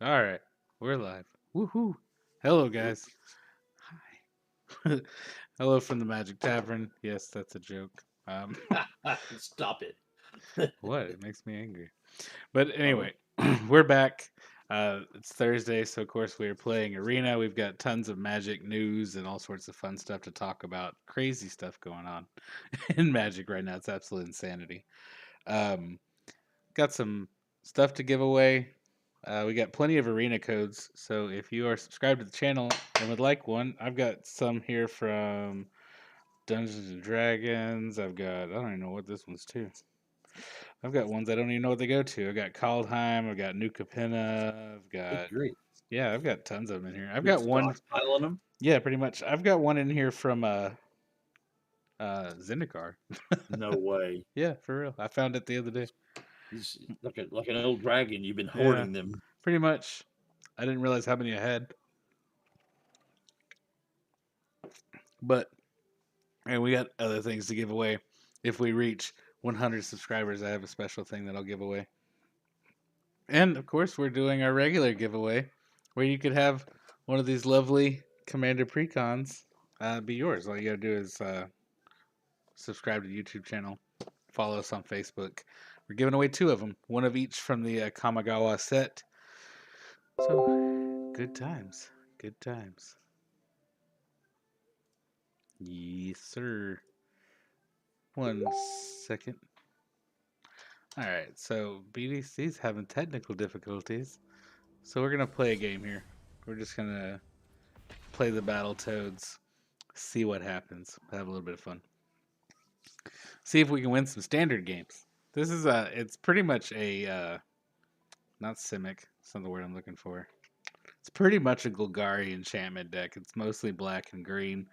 All right, we're live. Woohoo! Hello, guys. Hi. Hello from the Magic Tavern. Yes, that's a joke. Stop it. What? It makes me angry. But Oh, anyway, we're back. It's Thursday, so of course we are playing Arena. We've got tons of Magic news and all sorts of fun stuff to talk about. Crazy stuff going on in Magic right now. It's absolute insanity. Um, got some stuff to give away. We got plenty of arena codes, so if you are subscribed to the channel and would like one, I've got some here from Dungeons and Dragons. I don't even know what this one's to. I've got ones I don't even know what they go to. I've got Kaldheim, I've got New Capenna, good grief. yeah, I've got tons of them in here. I've Been got one, stockpiling them? yeah, pretty much. I've got one in here from Zendikar. No way. Yeah, for real. I found it the other day. He's like an old dragon. You've been Yeah, hoarding them. pretty much. I didn't realize how many I had, but and we got other things to give away. If we reach 100 subscribers, I have a special thing that I'll give away. And of course, we're doing our regular giveaway where you could have one of these lovely Commander Precons be yours. All you gotta do is subscribe to the YouTube channel, follow us on Facebook. We're giving away two of them, one of each from the Kamigawa set. So, good times. Good times. Yes, sir. 1 second. All right, so BDC's having technical difficulties, so we're gonna play a game here. We're just gonna play the Battle Toads, see what happens, have a little bit of fun, see if we can win some standard games. This is it's pretty much a not Simic. That's not the word I'm looking for. It's pretty much a Golgari enchantment deck. It's mostly black and green.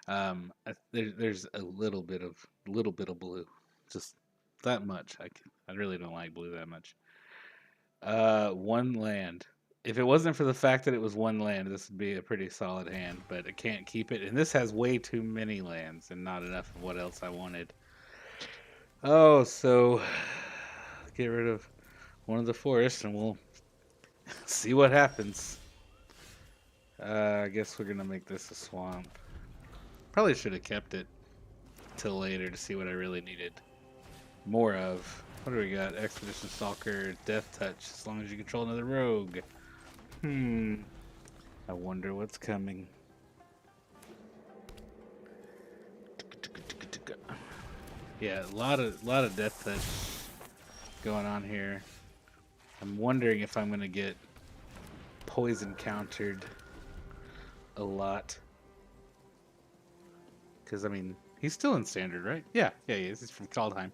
There's a little bit of blue, just that much. I really don't like blue that much. One land. If it wasn't for the fact that it was one land, this would be a pretty solid hand, but I can't keep it. And this has way too many lands and not enough of what else I wanted. Oh, so get rid of one of the forests and we'll see what happens. I guess we're gonna make this a swamp. Probably should have kept it till later to see what I really needed more of. What do we got? Expedition Stalker, Death Touch, as long as you control another rogue. I wonder what's coming. Yeah, a lot of Death Touch going on here. I'm wondering if I'm gonna get poison countered a lot. Because I mean, he's still in standard, right? Yeah, he is. He's from Kaldheim.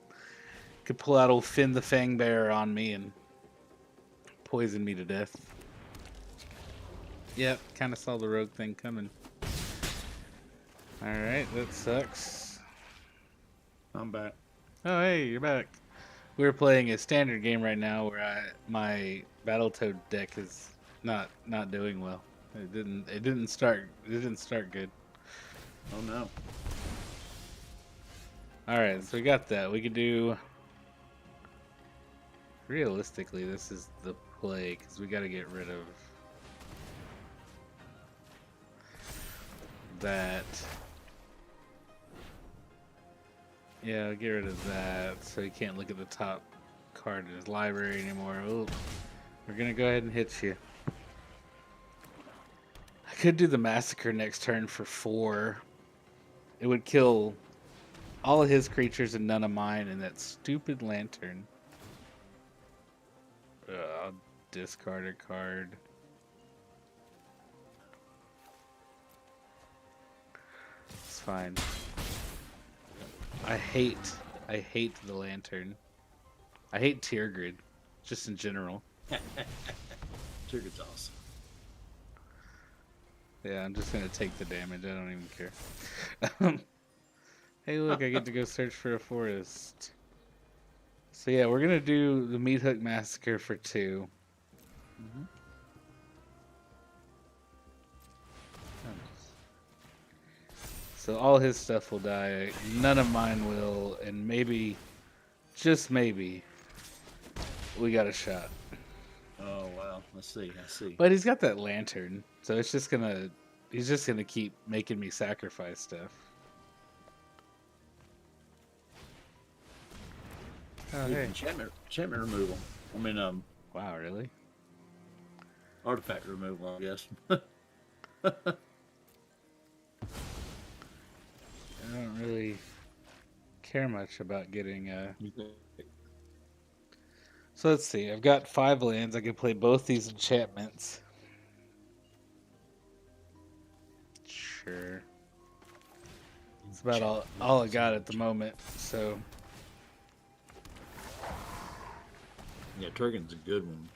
Could pull out old Finn the Fang Bear on me and poison me to death. Yep, kind of saw the rogue thing coming. Alright, that sucks. I'm back. Oh, hey, you're back. We're playing a standard game right now where my Battletoad deck is not doing well. It didn't start good. Oh no. Alright, so we got that. We could do realistically this is the play because we got to get rid of that. Yeah, get rid of that so he can't look at the top card in his library anymore. Ooh, we're gonna go ahead and hit you. I could do the Massacre next turn for 4. It would kill all of his creatures and none of mine and that stupid lantern. I'll discard a card. It's fine. I hate the lantern. I hate Tear Grid, just in general. Trigger's awesome. Yeah, I'm just gonna take the damage. I don't even care. Hey, look, I get to go search for a forest. So yeah, we're gonna do the Meat Hook Massacre for 2. Mm-hmm. So all his stuff will die. None of mine will, and maybe, just maybe, we got a shot. Oh wow. Let's see. I see. But he's got that lantern, so it's just gonna he's just gonna keep making me sacrifice stuff. Oh Ooh, hey. enchantment removal. I mean, Wow, really? artifact removal. I guess. I don't really care much about getting so let's see, I've got 5 lands, I can play both these enchantments. Sure. That's about all I got at the moment, so Yeah, Turgon's a good one.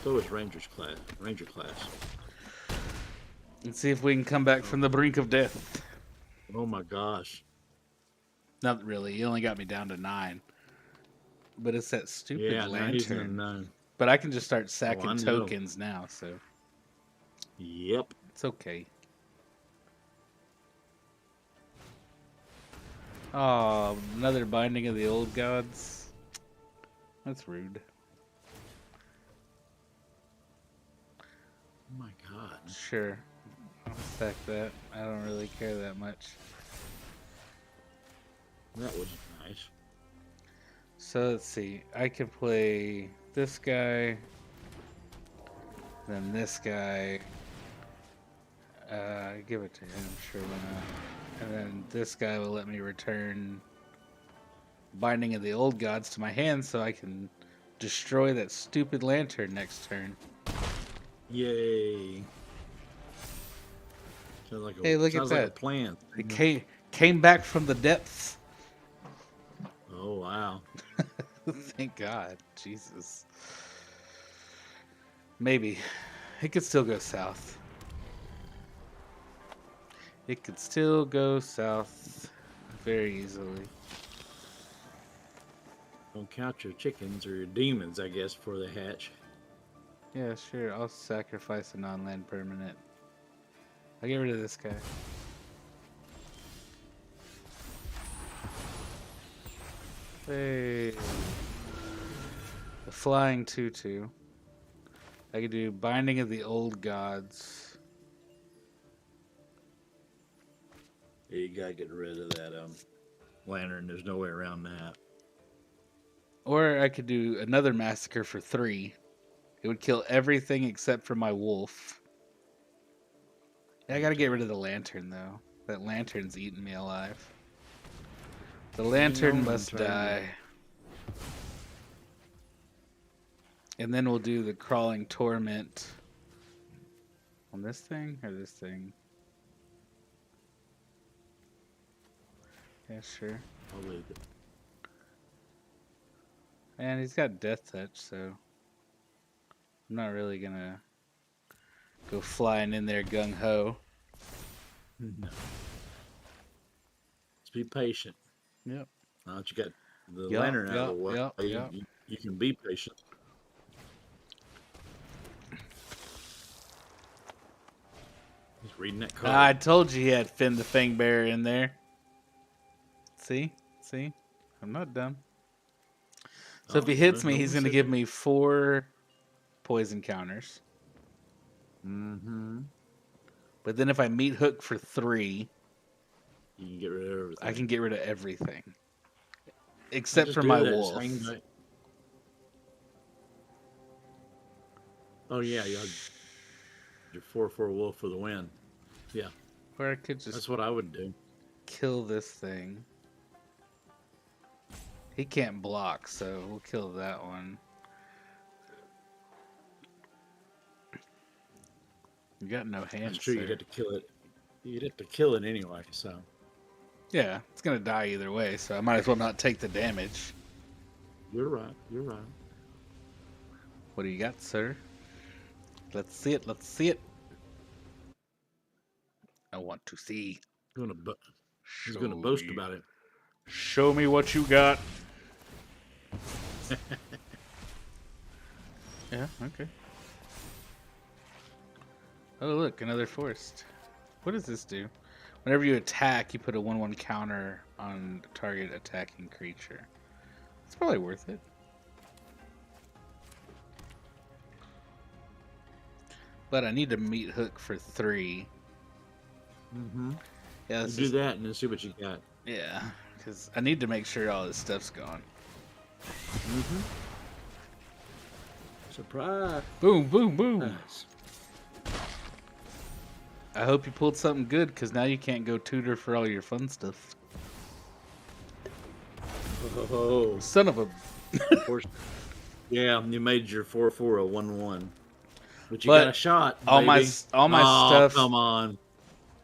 So is Ranger's class. Ranger class. let's see if we can come back Oh, from the brink of death. oh my gosh. Not really, he only got me down to 9. But it's that stupid Yeah, now he's in a lantern. 9. But I can just start Oh, I sacking know. tokens now, so Yep. it's okay. Oh, another binding of the old gods. That's rude. Oh my god. Sure. I'll stack that. I don't really care that much. That was nice. So let's see. I can play this guy, then this guy. Give it to him, sure, why not? And then this guy will let me return Binding of the Old Gods to my hand so I can destroy that stupid lantern next turn. Yay. Hey, look at Sounds like a that. plan. It came back from the depths. Oh wow. Thank God. Jesus. Maybe. It could still go south. It could still go south very easily. Don't count your chickens or your demons, I guess, before they hatch. Yeah, sure. I'll sacrifice a non-land permanent. I'll get rid of this guy. Hey. The flying 2/2. I could do Binding of the Old Gods. Yeah, you gotta get rid of that lantern. There's no way around that. Or I could do another Massacre for 3. It would kill everything except for my wolf. Yeah, I gotta get rid of the lantern, though. That lantern's eating me alive. The lantern I'm must trying to- die. And then we'll do the Crawling Torment. On this thing or this thing? Yeah, sure. I'll leave it. And he's got Death Touch, so I'm not really gonna go flying in there gung ho. No. Let's be patient. Yep. Now that you got the Yep, lantern out of the yep, way, yep, yep. you can be patient. He's reading that card. I told you he had Finn the Fang Bearer in there. See? See? I'm not dumb. So if he hits me, he's going to give me 4 poison counters. Mm-hmm. But then if I meet Hook for 3, You can get rid of everything. I can get rid of everything. I'll Except just for do my that, wolf. hang back. Oh yeah, you had your 4/4 wolf for the win. Yeah, Or I could just that's what I would do. kill this thing. He can't block, so we'll kill that one. You got no hands. That's true. Sir. You'd have to kill it. You'd have to kill it anyway. So Yeah, it's gonna die either way, so I might as well not take the damage. you're right. You're right. What do you got, sir? Let's see it. Let's see it. I want to see. He's gonna boast about it. Show me what you got. Yeah, okay. Oh, look, another forest. What does this do? Whenever you attack, you put a 1/1 counter on the target attacking creature. It's probably worth it. But I need to meet Hook for 3. Mm-hmm. Yeah, You let's do just, that and then see what you got. yeah, because I need to make sure all this stuff's gone. Mm-hmm. Surprise. Boom, boom, boom. I hope you pulled something good, because now you can't go tutor for all your fun stuff. Oh, Son of a... of course. Yeah, you made your 4/4 a 1/1, but you got a But shot, all my baby. all my Oh, stuff come on.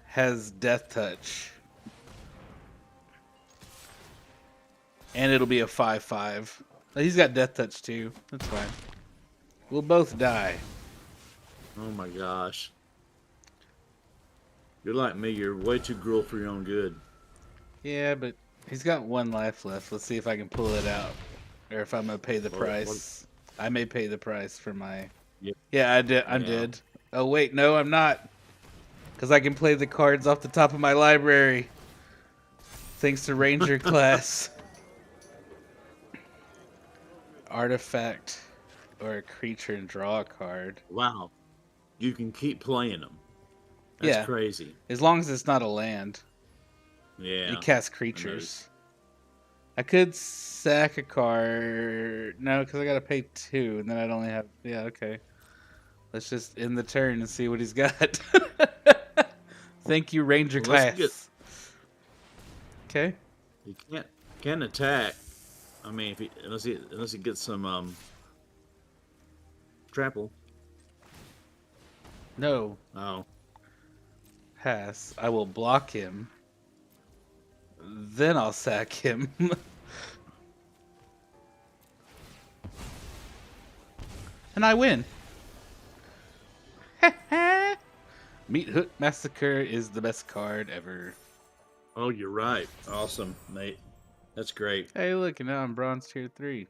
has Death Touch. And it'll be a 5/5. He's got Death Touch too. That's fine. We'll both die. Oh my gosh. You're like me. You're way too cruel for your own good. Yeah, but he's got 1 life left. Let's see if I can pull it out. Or if I'm going to pay the What, price. I may pay the price for my... yeah, Yeah, I did. I yeah. did. Oh, wait. No, I'm not. Because I can play the cards off the top of my library. Thanks to Ranger class. Artifact or a creature and draw a card. Wow. You can keep playing them. That's Yeah. crazy. As long as it's not a land. Yeah. You cast I creatures. I could sack a card. No, because I got to pay 2, and then I'd only have... Yeah, okay. Let's just end the turn and see what he's got. Thank you, Ranger Well, let's get. class. Okay. You can't attack. I mean, if he, unless he gets some trample. No. Oh. Pass. I will block him. Then I'll sack him. And I win. Meat Hook Massacre is the best card ever. Oh, you're right. Awesome, mate. That's great. Hey, look, and now I'm bronze tier 3.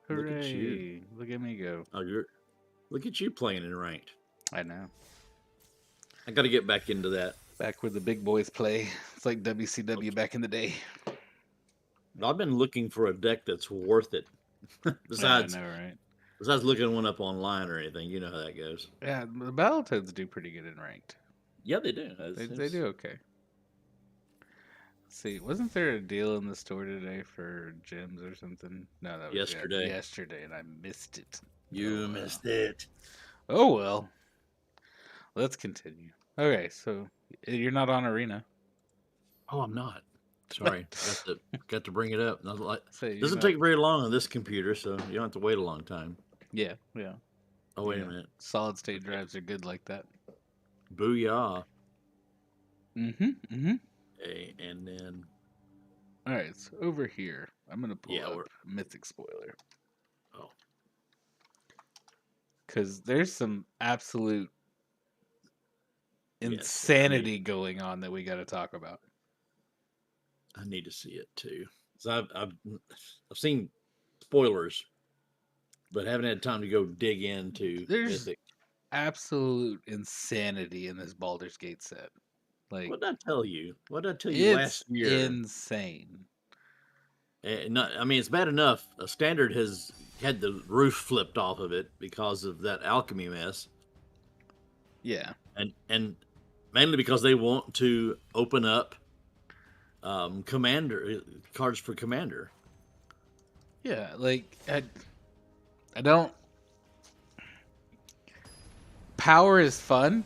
Look at you. Hooray. Look at me go. Oh, look at you playing in ranked. I know. I got to get back into that. Back where the big boys play. It's like WCW back in the day. I've been looking for a deck that's worth it. besides, I know, right? besides looking one up online or anything, you know how that goes. Yeah, the Battletoads do pretty good in ranked. Yeah, they do. They do okay. Let's see, wasn't there a deal in the store today for gems or something? No, that was Yesterday. Yesterday, and I missed it. You missed it. Oh well. Let's continue. Okay, so you're not on Arena. Oh, I'm not. Sorry, got to bring it up. Doesn't not... take very long on this computer, so you don't have to wait a long time. Yeah. Oh, wait a minute. Solid state drives are good like that. Booyah. Mm-hmm. Okay, and then... All right, so over here, I'm going to pull up we're... Mythic Spoiler. Oh. Because there's some absolute insanity going on that we got to talk about. I need to see it too. So I've seen spoilers, but haven't had time to go dig into Mythic. Absolute insanity in this Baldur's Gate set. Like, what did I tell you? What did I tell you last year? Insane. I mean, it's bad enough. A standard has had the roof flipped off of it because of that alchemy mess. Yeah, and mainly because they want to open up commander cards for commander. Yeah, like I don't. Power is fun,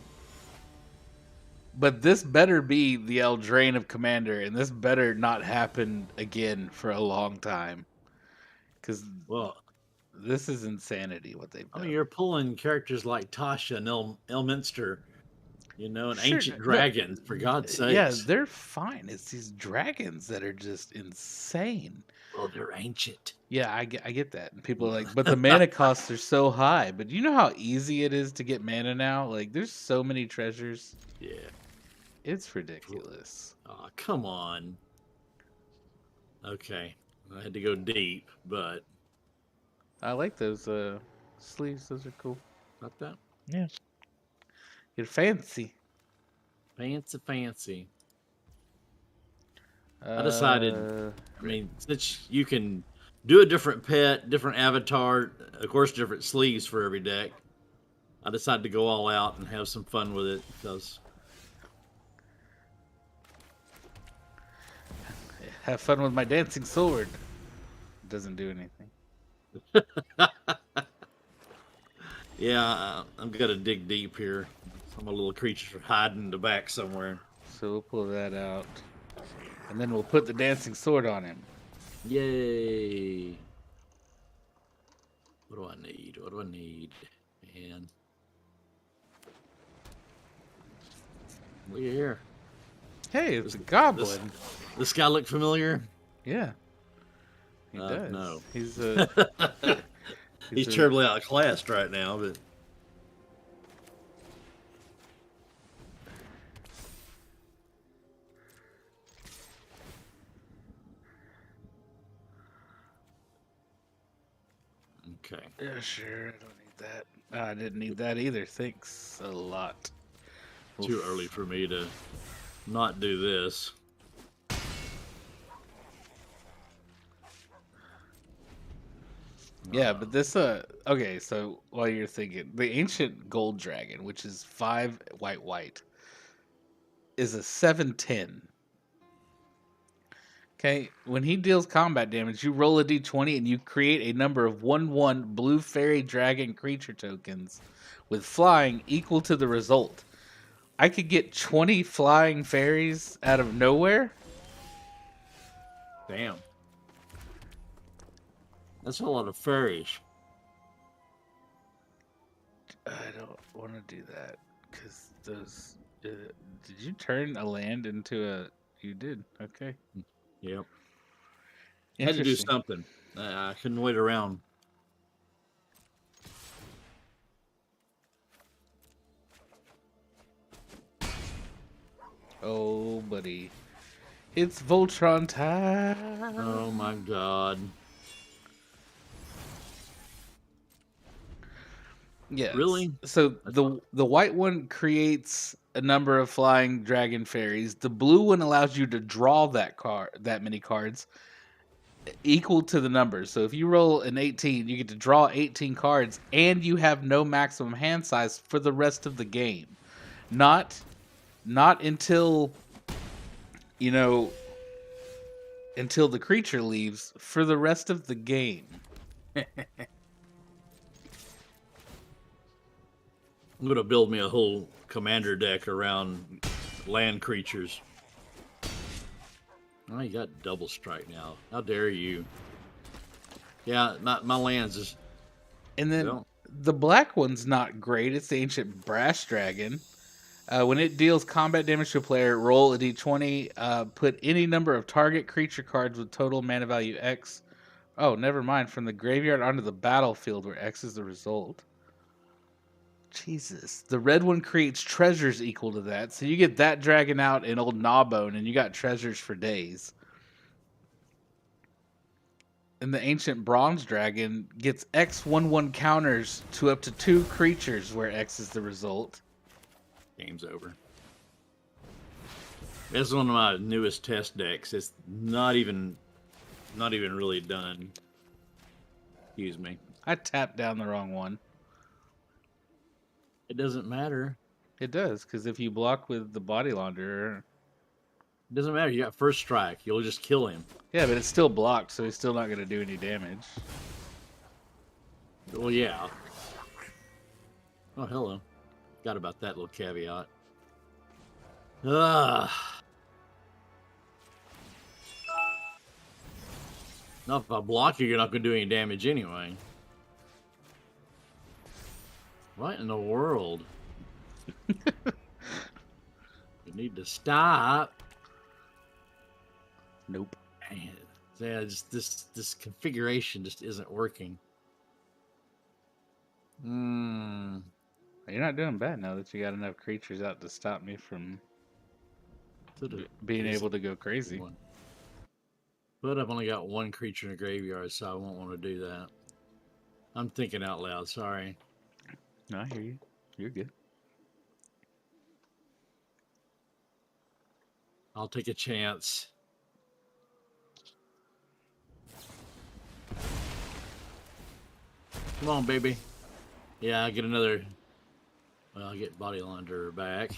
but this better be the Eldraine of Commander, and this better not happen again for a long time. Because this is insanity what they've done. I mean, you're pulling characters like Tasha and Elminster, and ancient dragons, for God's sakes. Yeah, they're fine. It's these dragons that are just insane. Well, they're ancient. Yeah, I get that. And people are like, but the mana costs are so high. But you know how easy it is to get mana now? Like, there's so many treasures. Yeah. It's ridiculous. Oh, come on. Okay. I had to go deep, but... I like those sleeves. Those are cool. Like that? Yeah. You're fancy. Fancy. I decided, since you can do a different pet, different avatar, of course, different sleeves for every deck, I decided to go all out and have some fun with it because Have fun with my dancing sword. It doesn't do anything. yeah, I'm gonna dig deep here. Some little creatures are hiding in the back somewhere. So we'll pull that out. And then we'll put the dancing sword on him. Yay! What do I need? What do I need? And we're here. Hey, it's a goblin. This guy look familiar? Yeah. He does. No. He's He's terribly outclassed right now, but okay. Yeah, sure. I don't need that. I didn't need that either. Thanks a lot. Too early for me to not do this. Yeah, but this okay, so while you're thinking, the ancient gold dragon, which is 5 white, is a 7/10. Okay, when he deals combat damage, you roll a d20 and you create a number of 1/1 blue fairy dragon creature tokens with flying equal to the result. I could get 20 flying fairies out of nowhere. Damn. That's a lot of fairies. I don't want to do that because those. Did you turn a land into a? You did. Okay. Yep. You had to do Interesting. something. I couldn't wait around. Oh, buddy. It's Voltron time. Oh my god. Yes. Really? So the white one creates a number of flying dragon fairies. The blue one allows you to draw that many cards equal to the numbers. So if you roll an 18, you get to draw 18 cards and you have no maximum hand size for the rest of the game. Not until until the creature leaves for the rest of the game. I'm gonna build me a whole commander deck around land creatures. Oh, you got double strike now. How dare you? Yeah, my lands is. And then the black one's not great. It's the ancient brass dragon. When it deals combat damage to a player, roll a d20. Put any number of target creature cards with total mana value X. Oh, never mind. From the graveyard onto the battlefield, where X is the result. Jesus. The red one creates treasures equal to that. So you get that dragon out in old Gnawbone, and you got treasures for days. And the ancient bronze dragon gets X/1/1 counters to up to 2 creatures, where X is the result. Game's over. This is one of my newest test decks. It's not even really done. Excuse me. I tapped down the wrong one. It doesn't matter. It does, because if you block with the body launderer. It doesn't matter. You got first strike. You'll just kill him. Yeah, but it's still blocked, so he's still not going to do any damage. Well, yeah. Oh, hello. Forgot about that little caveat. Ah. Now, if I block you, you're not going to do any damage anyway. What in the world? You need to stop. Nope. Man, yeah, just this configuration just isn't working. You're not doing bad now that you got enough creatures out to stop me from being able to go crazy. But I've only got one creature in the graveyard, so I won't want to do that. I'm thinking out loud, sorry. No, I hear you. You're good. I'll take a chance. Come on, baby. Yeah, I get another Well, I'll get Body Launderer back.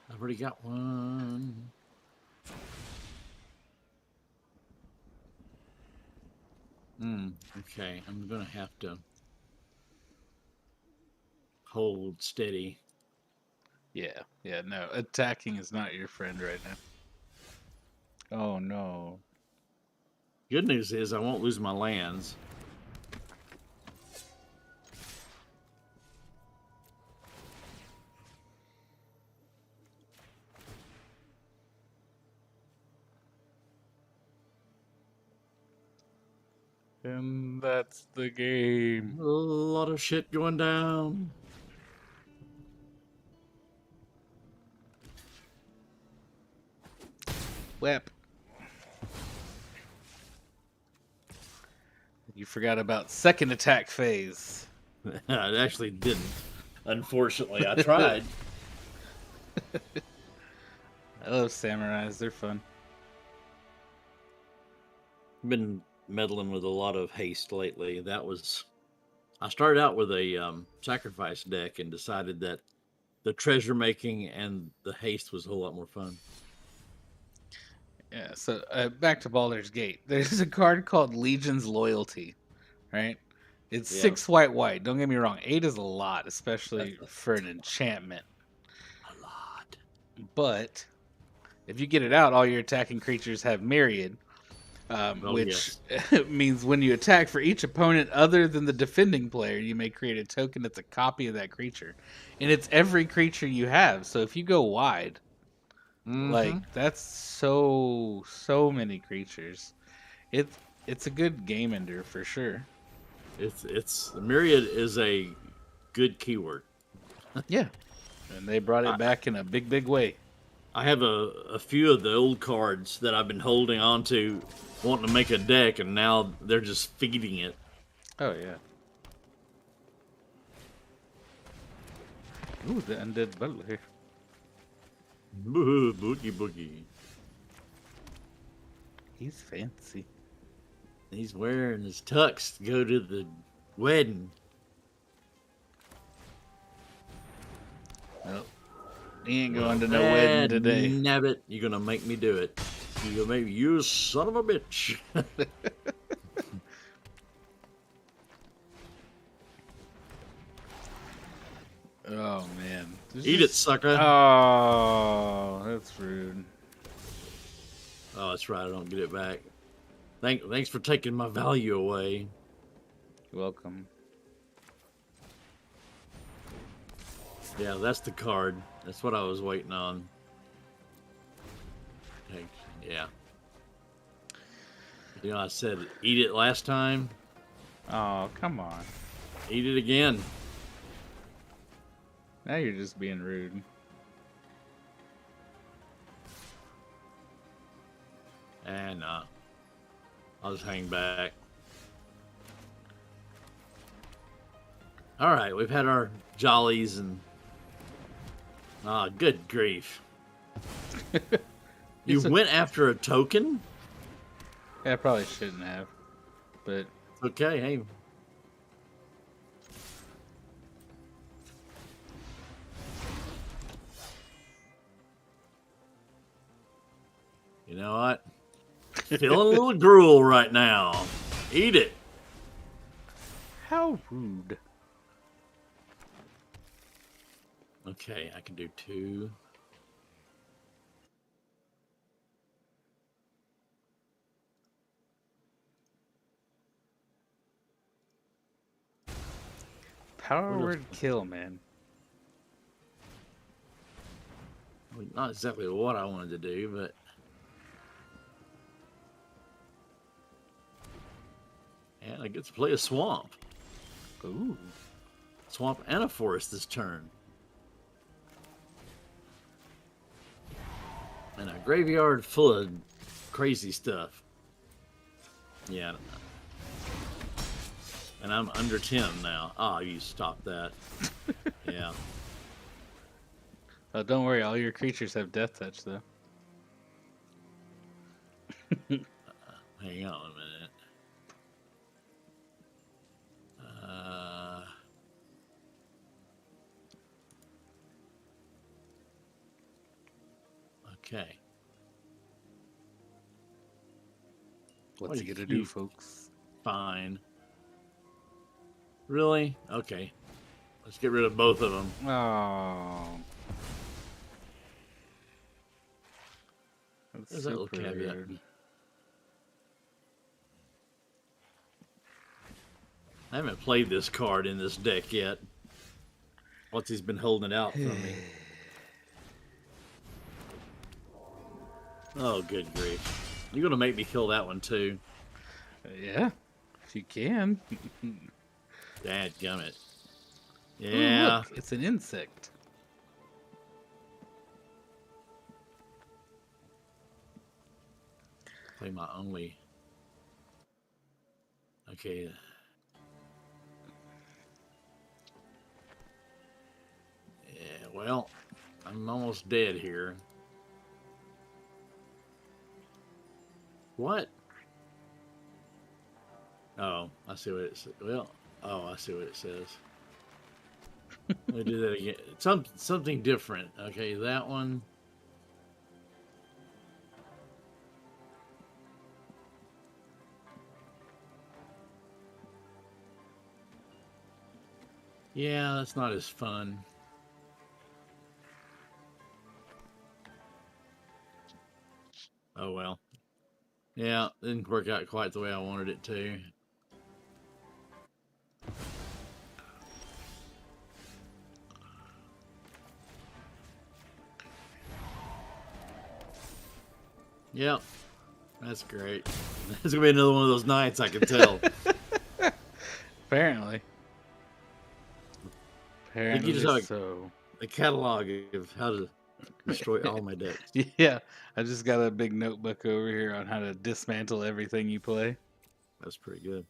I've already got one. Okay, I'm gonna have to hold steady. Yeah, yeah, no. Attacking is not your friend right now. Oh no. Good news is I won't lose my lands. And that's the game. A lot of shit going down. Whap. You forgot about second attack phase. I actually didn't. Unfortunately, I tried. I love samurais, they're fun. Been meddling with a lot of haste lately. I started out with a sacrifice deck and decided that the treasure making and the haste was a whole lot more fun. Yeah, so back to Baldur's Gate. There's a card called Legion's Loyalty, right? It's Yeah, 6 white white. Don't get me wrong. 8 is a lot, especially that's for an enchantment. a lot. But if you get it out, all your attacking creatures have Myriad, Oh which yes. means when you attack for each opponent other than the defending player, you may create a token that's a copy of that creature. And it's every creature you have. So if you go wide, Mm-hmm. like that's so many creatures. It's a good game ender for sure. It's myriad is a good keyword. Yeah. And they brought it I, back in a big way. I have a few of the old cards that I've been holding on to, wanting to make a deck, and now they're just feeding it. Oh yeah. Ooh, the undead butler. Boogie boogie. He's fancy. He's wearing his tux to go to the wedding. Well, he ain't Well, going to no wedding dad, today. nabbit, you're gonna make me do it. You gonna make you son of a bitch. Oh man. Eat it, sucker. Oh, that's rude. Oh, that's right. I don't get it back. Thanks for taking my value away. You're welcome. Yeah, that's the card. That's what I was waiting on. Hey, yeah. You know, I said eat it last time. Oh, come on. Eat it again. Now you're just being rude. And I'll just hang back. All right, we've had our jollies and good grief. You went after a token? Yeah, I probably shouldn't have, but Okay, hey. You know what? Feeling a little gruel right now. Eat it. how rude. Okay, I can do 2. Power What else? word kill, man. I mean, not exactly what I wanted to do, but and I get to play a swamp. Ooh. Swamp and a forest this turn. And a graveyard full of crazy stuff. Yeah. And I'm under 10 now. Ah, you stop that. Yeah. Oh, don't worry. All your creatures have death touch, though. Hang on a minute. Okay. What's he gonna do, You folks? fine. Really? Okay. Let's get rid of both of them. Oh, that's There's that little super caveat. rude. I haven't played this card in this deck yet. Once he's been holding it out from me. Oh, good grief. You're going to make me kill that one, too. Yeah, if you can. Dadgummit. Ooh, Yeah. look, it's an insect. Play my only. Okay. Yeah, well, I'm almost dead here. What? Oh, I see what it says. Well, oh, I see what it says. Let me do that again. Something different. Okay, that one. Yeah, that's not as fun. Oh well. Yeah, didn't work out quite the way I wanted it to. Yep, that's great. It's gonna be another one of those nights, I can tell. Apparently. I think you just Apparently have so. a catalog of how to destroy all my decks. Yeah, I just got a big notebook over here on how to dismantle everything you play. That's pretty good.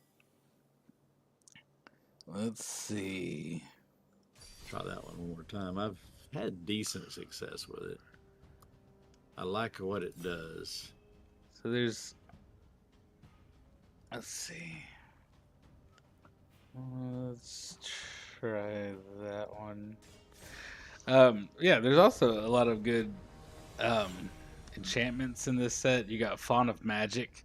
Let's see. Try that one more time. I've had decent success with it. I like what it does. So there's. Let's see. Let's try that one. Yeah, there's also a lot of good um, enchantments in this set. You got Fawn of Magic,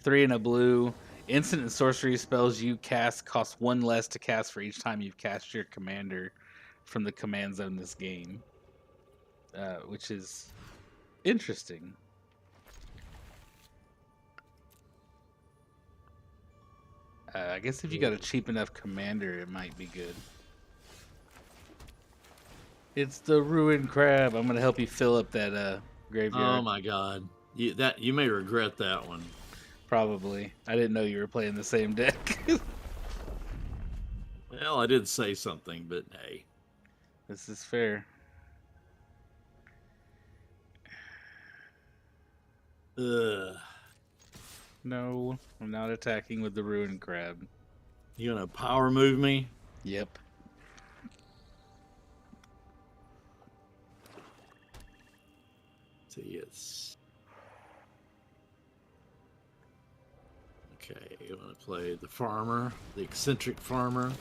3 and a blue. Instant and sorcery spells you cast cost 1 less to cast for each time you've cast your commander from the command zone this game, which is interesting. I guess if you got a cheap enough commander, it might be good. It's the Ruined Crab. I'm gonna help you fill up that graveyard. Oh my god. You may regret that one. Probably. I didn't know you were playing the same deck. Well, I did say something, but hey. This is fair. Ugh. No, I'm not attacking with the Ruined Crab. You gonna power move me? Yep. See, it's okay. You want to play the farmer, the eccentric farmer.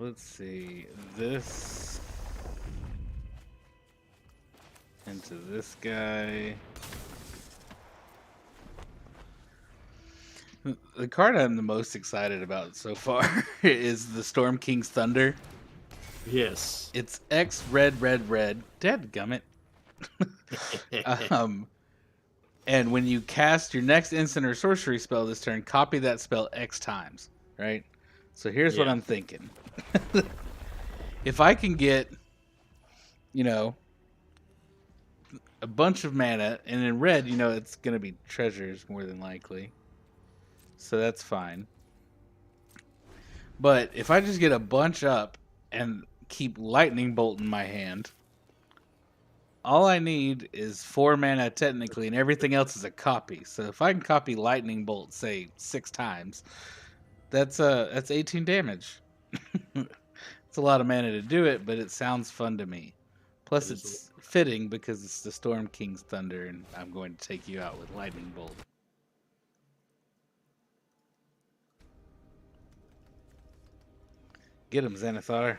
Let's see. This into this guy. The card I'm the most excited about so far is the Storm King's Thunder. Yes. It's X red, red, red. Dadgummit. And when you cast your next instant or sorcery spell this turn, copy that spell X times, right? So here's what Yeah. I'm thinking. If I can get, you know, a bunch of mana, and in red, you know, it's going to be treasures more than likely. So that's fine. But if I just get a bunch up and keep Lightning Bolt in my hand, all I need is 4 mana technically, and everything else is a copy. So if I can copy Lightning Bolt, say 6 times, that's 18 damage. It's a lot of mana to do it, but it sounds fun to me. Plus, it's fitting because it's the Storm King's Thunder, and I'm going to take you out with Lightning Bolt. Get him, Xanathar.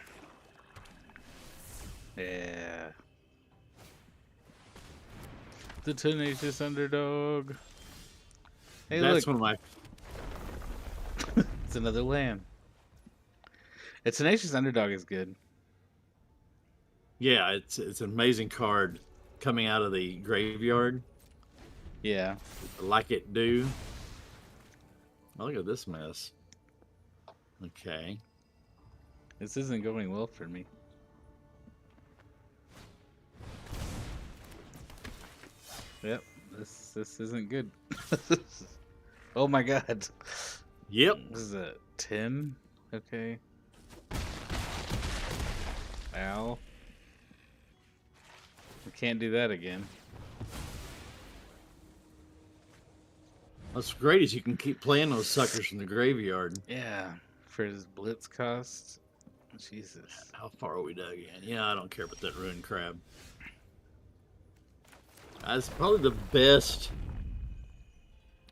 Yeah. The tenacious underdog. Hey, look. That's one of my. It's another land. A tenacious underdog is good. Yeah, it's an amazing card coming out of the graveyard. Yeah. Like it do. Oh, look at this mess. Okay. This isn't going well for me. Yep. This isn't good. Oh my god. Yep. This is a 10. Okay. Ow. We can't do that again. What's great is you can keep playing those suckers from the graveyard. Yeah. For his blitz cost. Jesus. How far are we dug in? Yeah, I don't care about that ruined crab. That's probably the best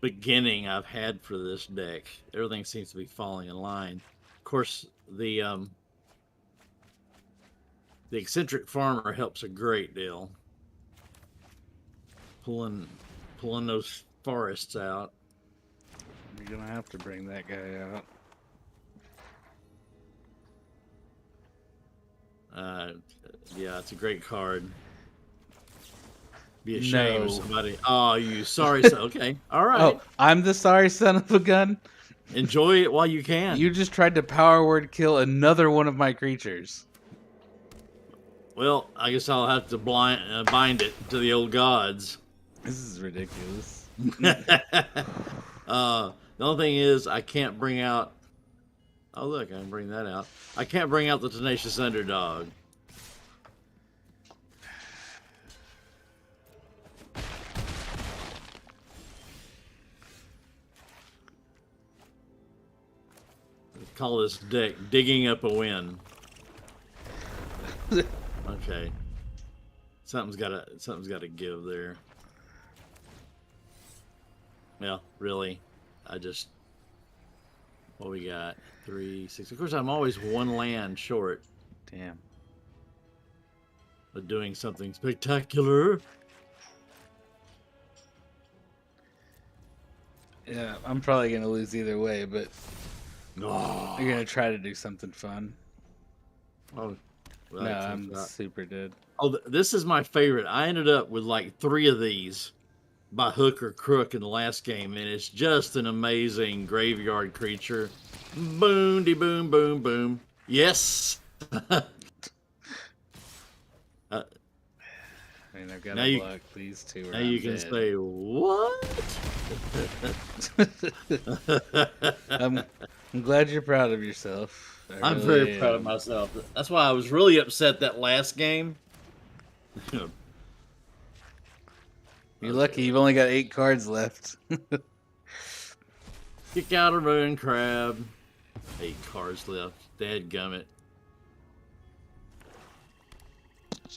beginning I've had for this deck. Everything seems to be falling in line. Of course, the eccentric farmer helps a great deal. Pulling those forests out. You're gonna have to bring that guy out. Yeah, it's a great card. Be a shame if No. somebody. Oh, you sorry. Okay, all right. Oh, I'm the sorry son of a gun. Enjoy it while you can. You just tried to power word kill another one of my creatures. Well, I guess I'll have to bind it to the old gods. This is ridiculous. The only thing is, I can't bring out. Oh, look, I can bring that out. I can't bring out the tenacious underdog. Call this deck digging up a win. Okay. Something's gotta give there. Well, really. What we got? 3, 6. Of course, I'm always one land short Damn. of doing something spectacular. Yeah, I'm probably gonna lose either way, but Oh, you're gonna try to do something fun. well, No, I'm super dead. Oh, this is my favorite. I ended up with like 3 of these by hook or crook in the last game, and it's just an amazing graveyard creature. Boom, de boom, boom, boom. Yes. I mean, I've got Now to you- block these two. Or Now I'm you can dead. say what? I'm glad you're proud of yourself. I I'm really very proud of am. myself. That's why I was really upset that last game. You're lucky. You've only got 8 cards left. Kick out a ruined crab. 8 cards left. Dadgummit.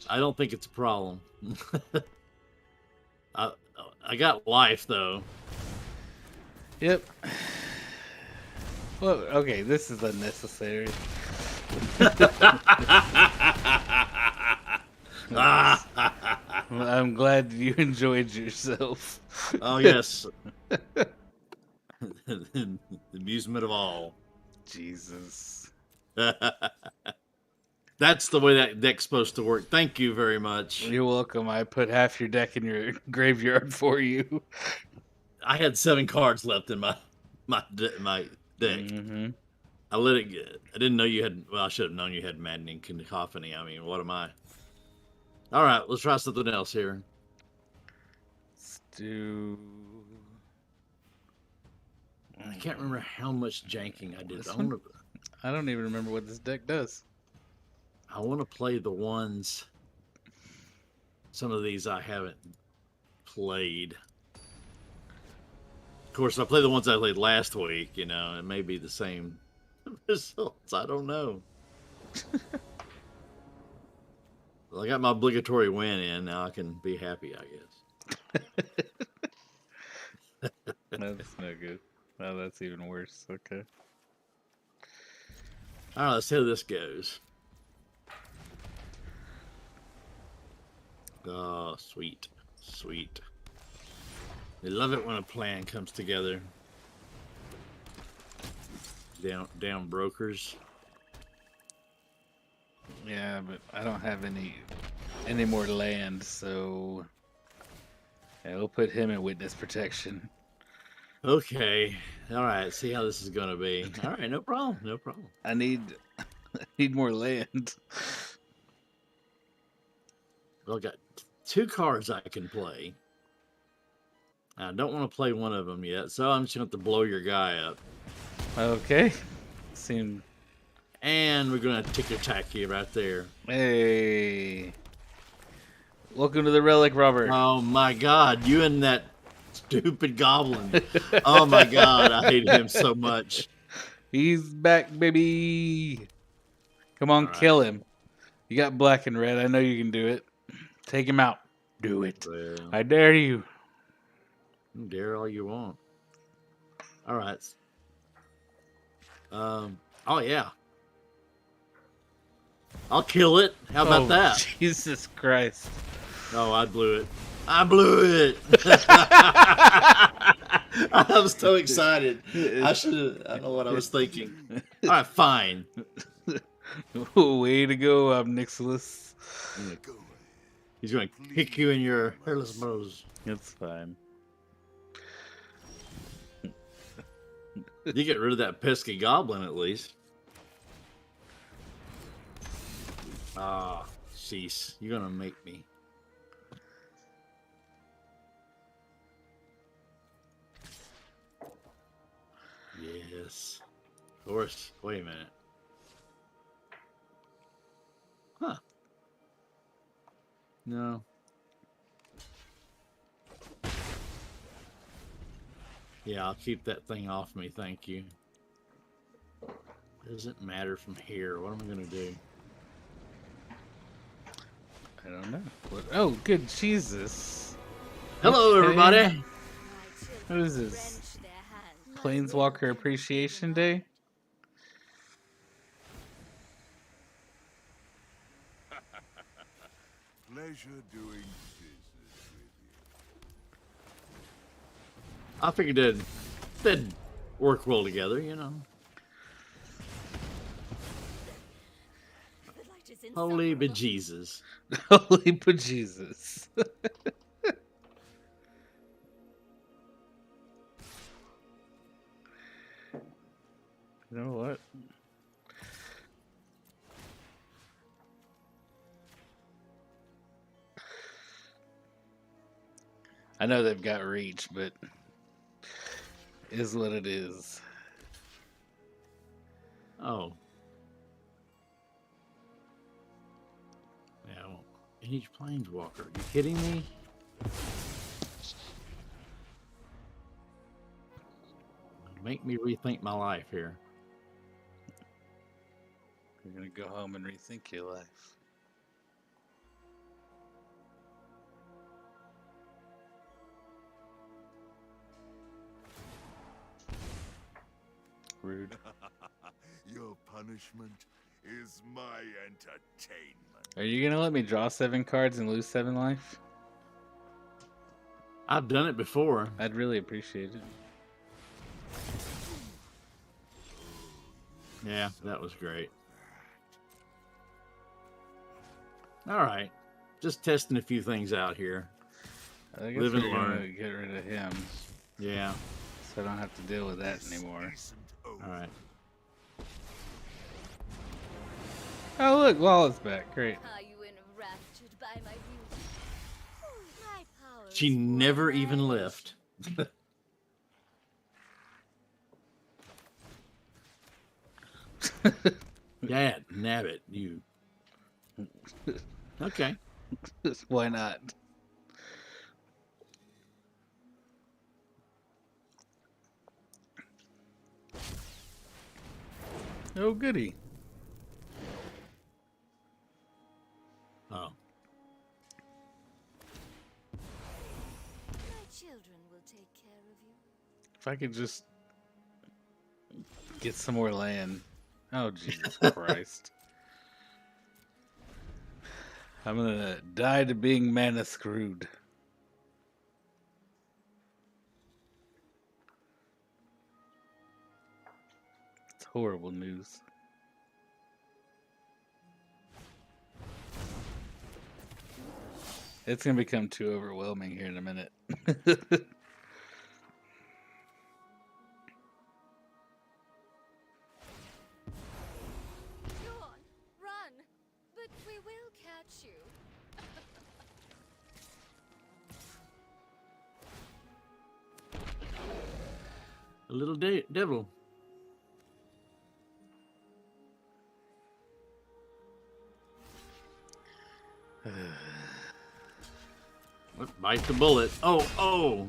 I don't think it's a problem. I got life though. Yep. Well, okay, this is unnecessary. I'm glad you enjoyed yourself. Oh yes. The amusement of all. Jesus. That's the way that deck's supposed to work. Thank you very much. You're welcome. I put half your deck in your graveyard for you. I had 7 cards left in my deck. Mm-hmm. I let it get. I didn't know you had. Well, I should have known you had maddening cacophony. I mean, what am I? All right, let's try something else here. Let's do. I can't remember how much janking I did. This one? I don't even remember what this deck does. I want to play the ones. Some of these I haven't played. Of course, I play the ones I played last week. You know, it may be the same results. I don't know. Well, I got my obligatory win in. Now I can be happy, I guess. That's no good. Oh, that's even worse. Okay. All right, let's see how this goes. Oh, sweet, sweet. They love it when a plan comes together. Down brokers. Yeah, but I don't have any more land, so yeah, we'll put him in witness protection. Okay. All right. See how this is gonna be. All right. No problem. No problem. I need I need more land. Well, I got 2 cards I can play. I don't want to play one of them yet, so I'm just going to have to blow your guy up. Okay. Seem And we're going to tick attack you right there. Hey. Welcome to the relic robber. Oh my god, you and that stupid goblin. Oh my god, I hate him so much. He's back, baby. Come on, All right. kill him. You got black and red. I know you can do it. Take him out. Do it. Well, I dare you. dare all you want. All right. Oh yeah. I'll kill it. How about that? Jesus Christ. Oh, I blew it. I blew it. I was so excited. I don't know what I was thinking. All right, fine. Way to go, Nicholas. He's going to kick you in your hairless nose. It's fine. You get rid of that pesky goblin at least. Ah, jeez. You're going to make me. Yes. Of course. Wait a minute. Huh. No. Yeah, I'll keep that thing off me, thank you. Doesn't matter from here. What am I going to do? I don't know. What? Oh, good Jesus. Hello, Okay. everybody. What is this? Planeswalker Appreciation Day? Pleasure doing business with you. I figured they'd work well together, you know. Holy bejesus. Holy bejesus. You know what? I know they've got reach, but is what it is. Oh. Now, any planeswalker? Are you kidding me? Make me rethink my life here. You're gonna go home and rethink your life. Rude. Your punishment is my entertainment. Are you gonna let me draw 7 cards and lose 7 life? I've done it before. I'd really appreciate it. Yeah, that was great. All right. Just testing a few things out here. I guess Live and we're gonna learn. get rid of him, Yeah. so I don't have to deal with that anymore. All right. Oh look, Law's back. Great. Are you enraptured by my beauty? My powers She never were even mine. left. Dad, nabbit, you. Okay. Why not? Oh goody. Oh. My children will take care of you. If I could just get some more land. Oh, Jesus Christ. I'm gonna die to being mana screwed. It's horrible news. It's gonna become too overwhelming here in a minute. Go on, run. But we will catch you. A little devil. Bite the bullet. Oh, oh.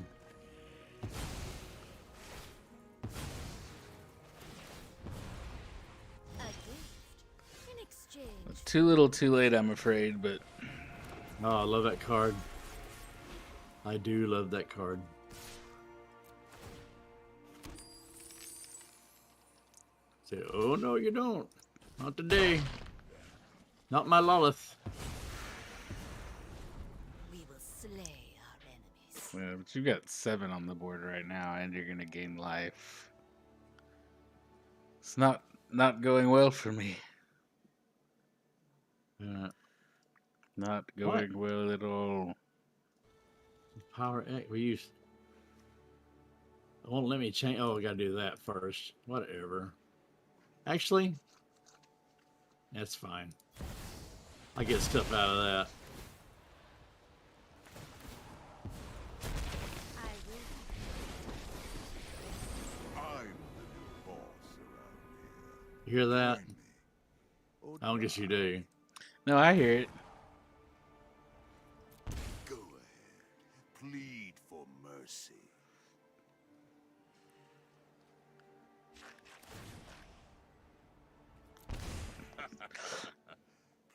A gift in exchange. Too little, too late, I'm afraid, but Oh, I love that card. I do love that card. Say, oh no, you don't. Not today. Not my Lolith. We will slay our enemies. yeah, but you've got 7 on the board right now, and you're gonna gain life. It's not going well for me. Not going well at all. Power X. We use. It won't let me change. Oh, I gotta do that first. Whatever. Actually, that's fine. I get stuff out of that. I will. I'm the new boss around here. You hear that? Join me, or I don't guess you die. do. No, I hear it. Go ahead. Plead for mercy.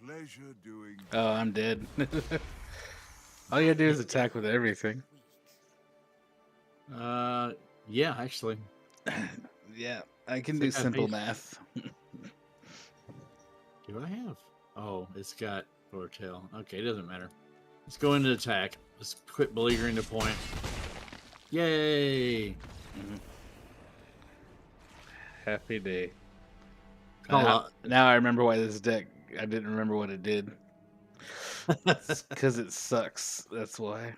Pleasure doing. Oh, I'm dead. All you gotta do is attack with everything. Yeah, actually. Yeah, I can So do I simple think- math. Do I have? Oh, it's got foretell. Okay, it doesn't matter. Let's go into attack. Let's quit beleaguering the point. Yay! Happy day. Call Now, out. now I remember why this deck, I didn't remember what it did. Because it sucks. That's why.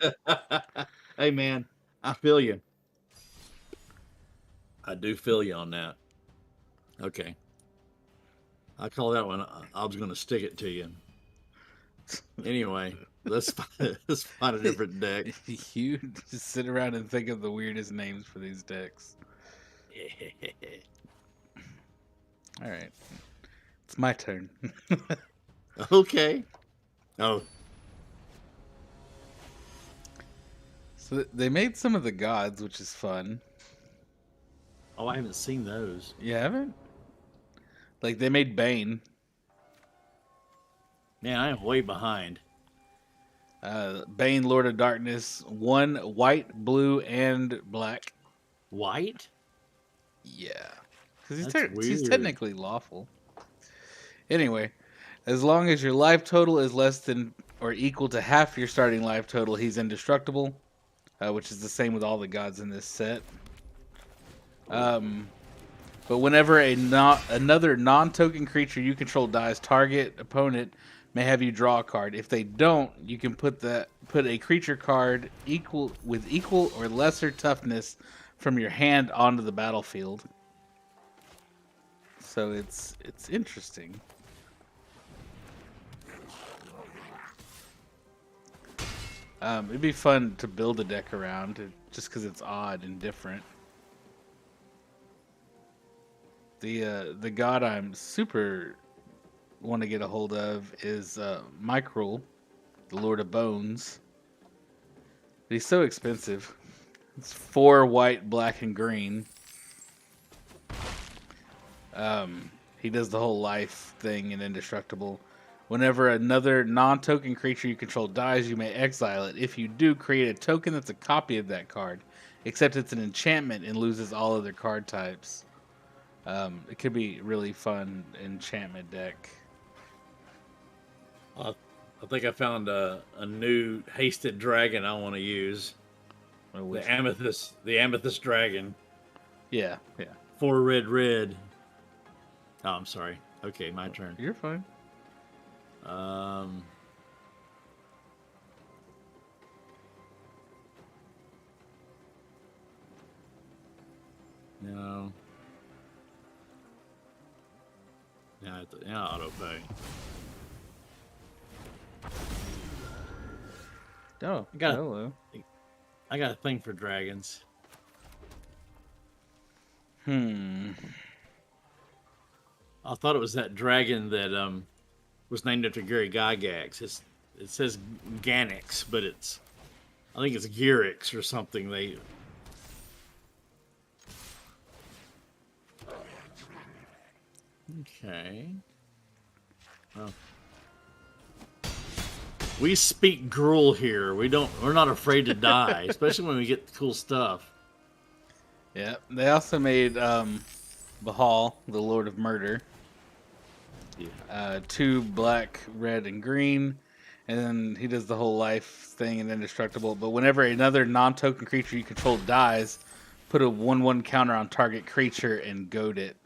Hey, man, I feel you. I do feel you on that. Okay. I call that one. I was going to stick it to you. Anyway, let's find a different deck. You just sit around and think of the weirdest names for these decks. All right. It's my turn. Okay. Oh, So they made some of the gods, which is fun. oh, I haven't seen those. You haven't? Like, they made Bane. Man, I am way behind. Bane, Lord of Darkness. 1 white, blue, and black. White? Yeah. Because That's he's weird. technically lawful. Anyway, as long as your life total is less than or equal to half your starting life total, he's indestructible, which is the same with all the gods in this set. But whenever another non-token creature you control dies, target opponent may have you draw a card. If they don't, you can put a creature card equal or lesser toughness from your hand onto the battlefield. So it's interesting. It'd be fun to build a deck around, just because it's odd and different. The god I'm super want to get a hold of is Microl, the Lord of Bones. But he's so expensive. It's 4 white, black, and green. He does the whole life thing and indestructible. Whenever another non-token creature you control dies, you may exile it. If you do, create a token that's a copy of that card, except it's an enchantment and loses all other card types. It could be really fun enchantment deck. I think I found a new hasted dragon I want to use. Which, The amethyst dragon. yeah, yeah. 4 red red. Oh, I'm sorry. Okay, my turn. You're fine. Um, no. Now auto pay. Oh, I got hello. I got a thing for dragons. Hmm. I thought it was that dragon that was named after Gary Gygax. It says Ganix, but I think it's Gyrix or something. Okay. Oh. We speak gruel here. We're not afraid to die, especially when we get cool stuff. Yeah. They also made Bahal, the Lord of Murder. Yeah. 2 black, red, and green. And then he does the whole life thing and indestructible. But whenever another non-token creature you control dies, put a 1/1 counter on target creature and goad it.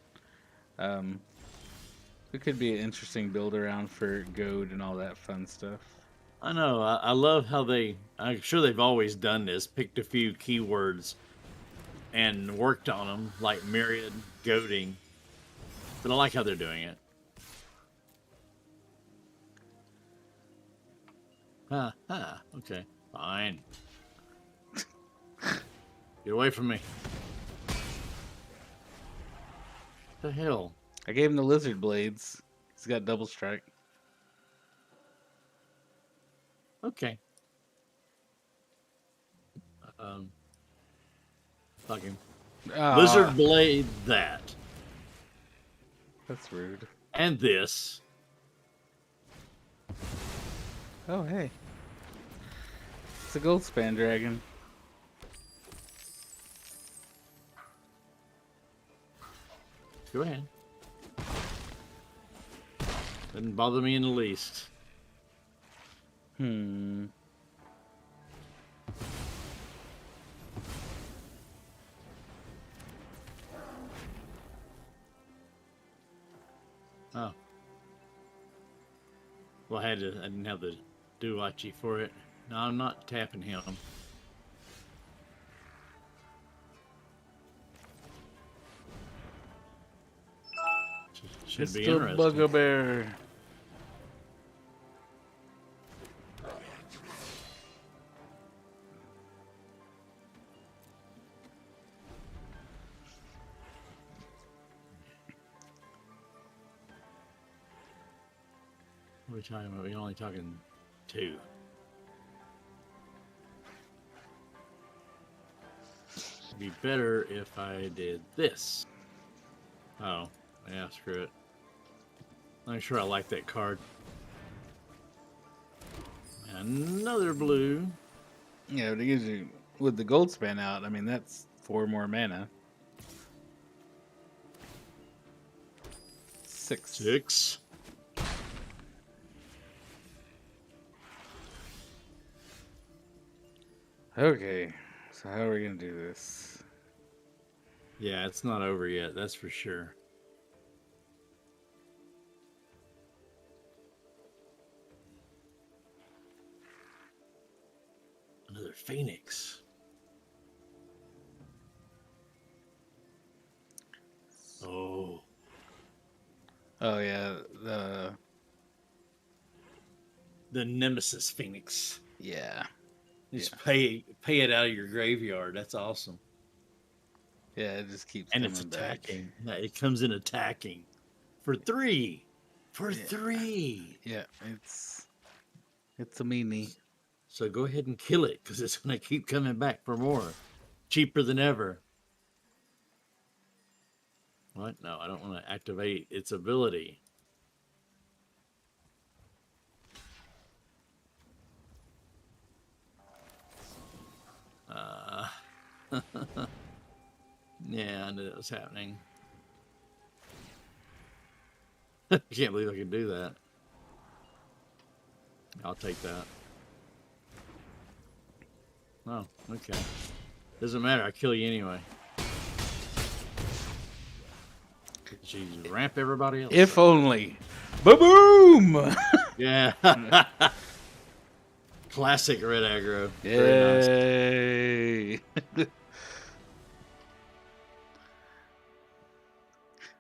It could be an interesting build around for goad and all that fun stuff. I know. I love how I'm sure they've always done this, picked a few keywords and worked on them, like myriad, goading. But I like how they're doing it. Okay, fine. Get away from me. The hell? I gave him the lizard blades. He's got double strike. Okay. Fuck him. Lizard blade that. That's rude. And this. Oh, hey. It's a gold span dragon. Go ahead. Doesn't bother me in the least. Hmm. Oh. Well, I didn't have the duachi for it. No, I'm not tapping him. Should be Mr. interesting. Bugbear. What are we talking about? We're only talking 2. It'd be better if I did this. Oh, yeah, screw it. I'm sure I like that card. Another blue. Yeah, but it gives you, with the gold span out, I mean, that's 4 more mana. 6. 6. Okay, so how are we gonna do this? Yeah, it's not over yet, that's for sure. Another Phoenix. Oh. Oh yeah, The Nemesis Phoenix. yeah, Just pay it out of your graveyard. That's awesome. yeah. It just keeps And coming it's back. attacking. Yeah, it comes in attacking. For 3. For Yeah. 3. Yeah, it's a meanie. So go ahead and kill it, because it's going to keep coming back for more. Cheaper than ever. What? No, I don't want to activate its ability. Yeah, I knew that was happening. Can't believe I can do that. I'll take that. Oh, okay. Doesn't matter. I kill you anyway. She ramp everybody else. If up. only. Ba-boom! Yeah. Classic red aggro. Very nice. Yay!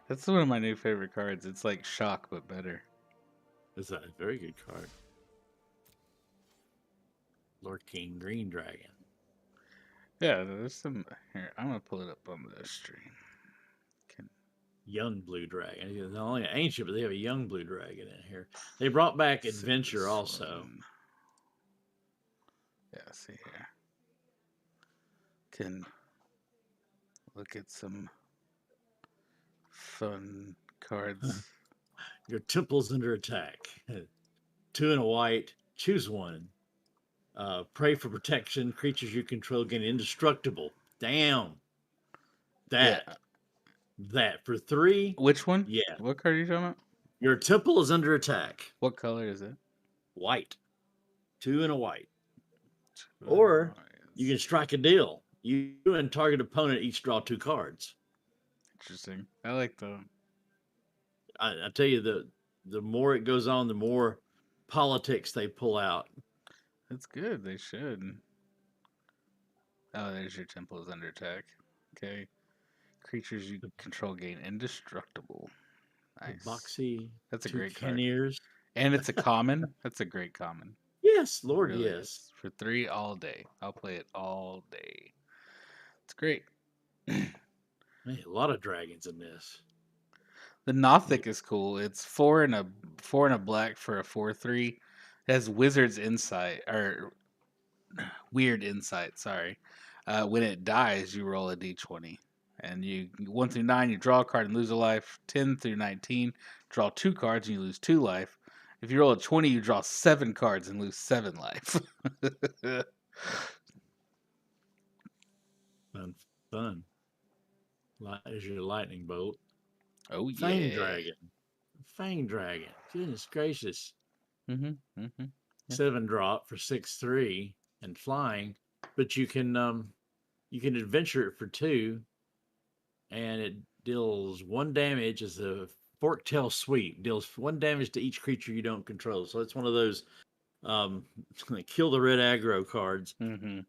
That's one of my new favorite cards. It's like Shock, but better. It's a very good card. Lord King Green Dragon. Yeah, there's some. Here, I'm gonna pull it up on the stream. Can, Young Blue Dragon. It's only ancient, but they have a young Blue Dragon in here. They brought back see Adventure this also. one. Yeah, see here. Can look at some fun cards. Your temple's under attack. 2 and a white. Choose one. Pray for protection. Creatures you control gain indestructible. Damn. That. That. For 3. Which one? Yeah. What card are you talking about? Your temple is under attack. What color is it? White. 2 and a white. Or you can strike a deal. You and target opponent each draw 2 cards. Interesting. I like the. I tell you, the more it goes on, the more politics they pull out. That's good. They should. Oh, there's your temple is under attack. Okay. Creatures you control gain indestructible. Nice. Boxy. That's a 2 great card. Kenniers. And it's a common. That's a great common. Yes, It Lord, really yes. is. For 3 all day. I'll play it all day. It's great. Man, a lot of dragons in this. The Nothic is cool. It's 4 and a black for a 4/3. It has Wizard's Insight or Weird Insight. Sorry. When it dies, you roll a d20, and you 1 through 9, you draw a card and lose a life. 10 through 19, draw 2 cards and you lose 2 life. If you roll a 20, you draw 7 cards and lose 7 life. Fun. Is your lightning bolt. Oh yeah. Fang dragon. Fang dragon. Goodness gracious. Mm-hmm. Mm-hmm. Yeah. 7 drop for 6/3 and flying, but you can adventure it for 2, and it deals 1 damage as a fork-tail sweep. Deals 1 damage to each creature you don't control. So it's one of those kill the red aggro cards. Mm-hmm.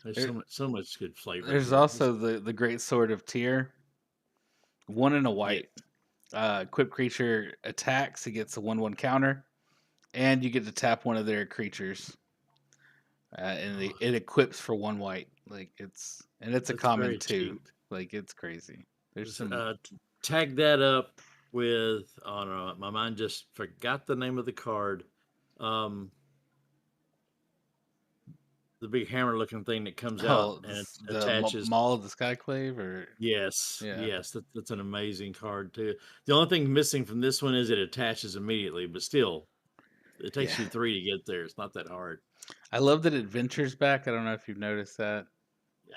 There's so much good flavor. There's here. also the Great Sword of Tyr. 1 and a white. Equipped creature attacks, it gets a 1/1 counter, and you get to tap one of their creatures. And it equips for 1 white. Like it's a That's common very too. cheap. Like it's crazy. There's some Tag that up with, oh no, my mind just forgot the name of the card. The big hammer looking thing that comes out and it the attaches. Maul of the Skyclave, or Yes, Yeah. yes, that's an amazing card too. The only thing missing from this one is it attaches immediately, but still, it takes you 3 to get there. It's not that hard. I love that Adventure's back. I don't know if you've noticed that.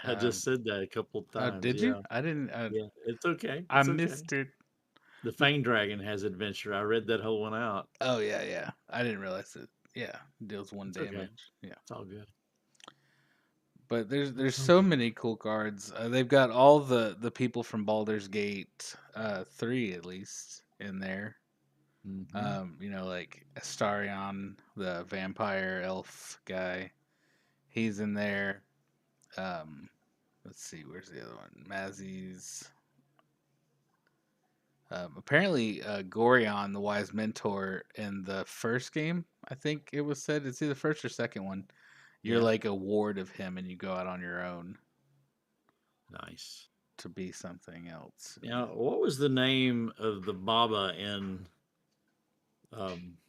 I just said that a couple times. Did you? I didn't. Yeah, it's okay. I It's okay. missed it. The Fang Dragon has adventure. I read that whole one out. Oh yeah. I didn't realize it. Yeah, deals 1 It's okay. damage. Yeah. It's all good. But there's so many cool cards. They've got all the people from Baldur's Gate 3 at least in there. Mhm. Like Astarion, the vampire elf guy. He's in there. Let's see, where's the other one? Mazzy's. Apparently, Gorion, the wise mentor, in the first game, I think it was said, it's either first or second one. You're Yeah. like a ward of him, and you go out on your own Nice. to be something else. Now, what was the name of the Baba in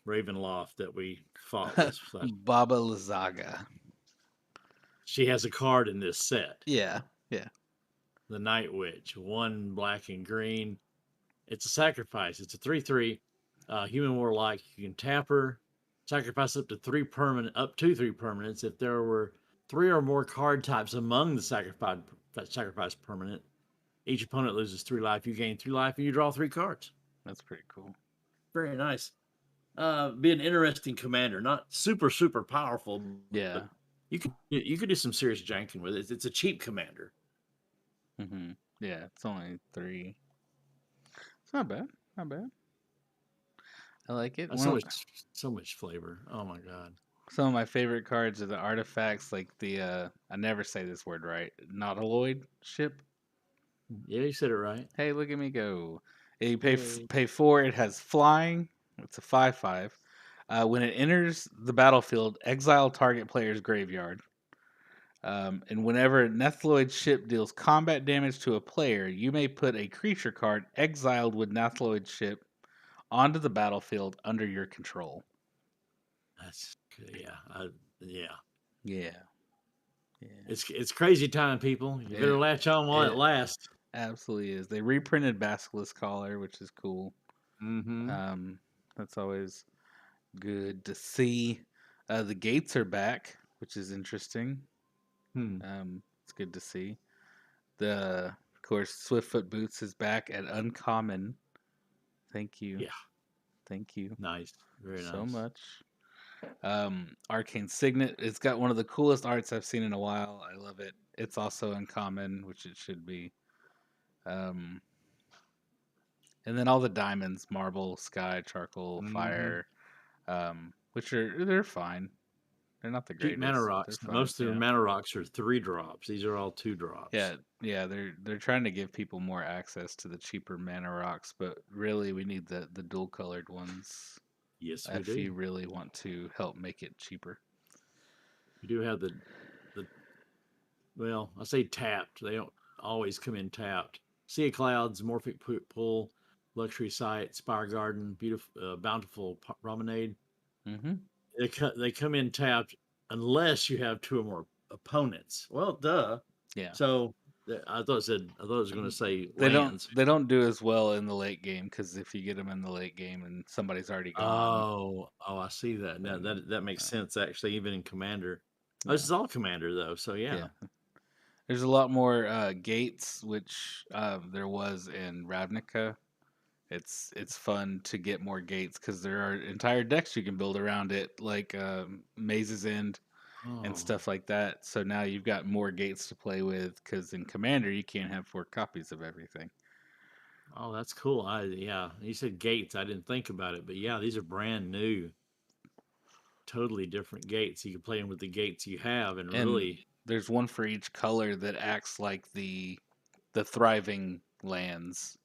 Ravenloft that we fought this? Baba Lysaga. She has a card in this set. Yeah. The Night Witch, 1 black and green. It's a sacrifice. It's a 3/3 human warlock. You can tap her, sacrifice up to 3 permanents. If there were 3 or more card types among the sacrifice permanent, Each opponent loses 3 life. You gain 3 life, and you draw 3 cards. That's pretty cool. Very nice. Be an interesting commander. Not super powerful. Yeah. But you could do some serious janking with it. It's a cheap commander. Mm-hmm. Yeah, it's only 3. It's not bad. Not bad. I like it. That's so much flavor. Oh my god. Some of my favorite cards are the artifacts, like the I never say this word right, Nautiloid ship. Yeah, you said it right. Hey, look at me go! You Hey. pay 4. It has flying. It's a 5/5. When it enters the battlefield, exile target player's graveyard. And whenever a Nautiloid ship deals combat damage to a player, you may put a creature card exiled with Nautiloid ship onto the battlefield under your control. That's yeah. Yeah. Yeah. Yeah. It's crazy time, people. You better latch on while it lasts. Absolutely is. They reprinted Basilisk Collar, which is cool. Mm-hmm. That's always good to see. The gates are back, which is interesting. It's good to see. Of course, Swiftfoot Boots is back at uncommon. Thank you. Yeah. Thank you. Nice. Very so nice. much. Arcane Signet. It's got one of the coolest arts I've seen in a while. I love it. It's also uncommon, which it should be. And then all the diamonds: marble, sky, charcoal, fire, which they're fine. They're not the Cheap mana greatest. They're rocks. fine. Most of their mana rocks are 3 drops. These are all 2 drops. Yeah. They're trying to give people more access to the cheaper mana rocks, but really we need the dual colored ones. Yes, we if do. you really want to help make it cheaper. We do have the well, I say tapped. They don't always come in tapped. Sea of Clouds, Morphic Pool, Luxury Site, Spire Garden, Beautiful, Bountiful Promenade. Mm-hmm. They come in tapped unless you have 2 or more opponents. Well, duh. Yeah. So I thought it was going to say They lands. don't do as well in the late game because if you get them in the late game and somebody's already gone. Oh, I see that. Now that makes sense actually, even in Commander. Oh, this is all Commander though, so yeah. There's a lot more gates, which there was in Ravnica. It's fun to get more gates because there are entire decks you can build around it, like Maze's End and stuff like that. So now you've got more gates to play with because in Commander you can't have 4 copies of everything. Oh, that's cool. Yeah, you said gates. I didn't think about it, but yeah, these are brand new, totally different gates. You can play them with the gates you have, and really, there's one for each color that acts like the thriving lands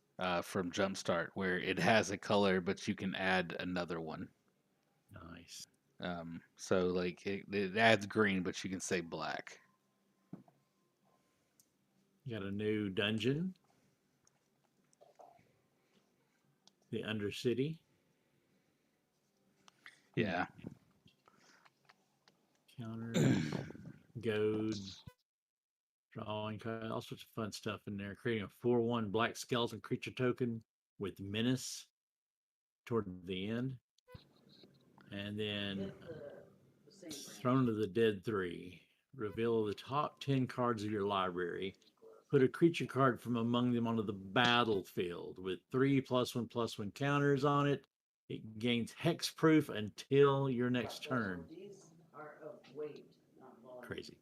from Jumpstart, where it has a color, but you can add another one. nice. So like it adds green, but you can say black. You got a new dungeon, the Undercity. Yeah. Counter, goad, drawing card, all sorts of fun stuff in there. Creating a 4/1 black skeleton creature token with menace toward the end. And then Throne of the Dead 3. Reveal the top 10 cards of your library. Put a creature card from among them onto the battlefield with 3+1/+1 counters on it. It gains hexproof until your next turn. Crazy.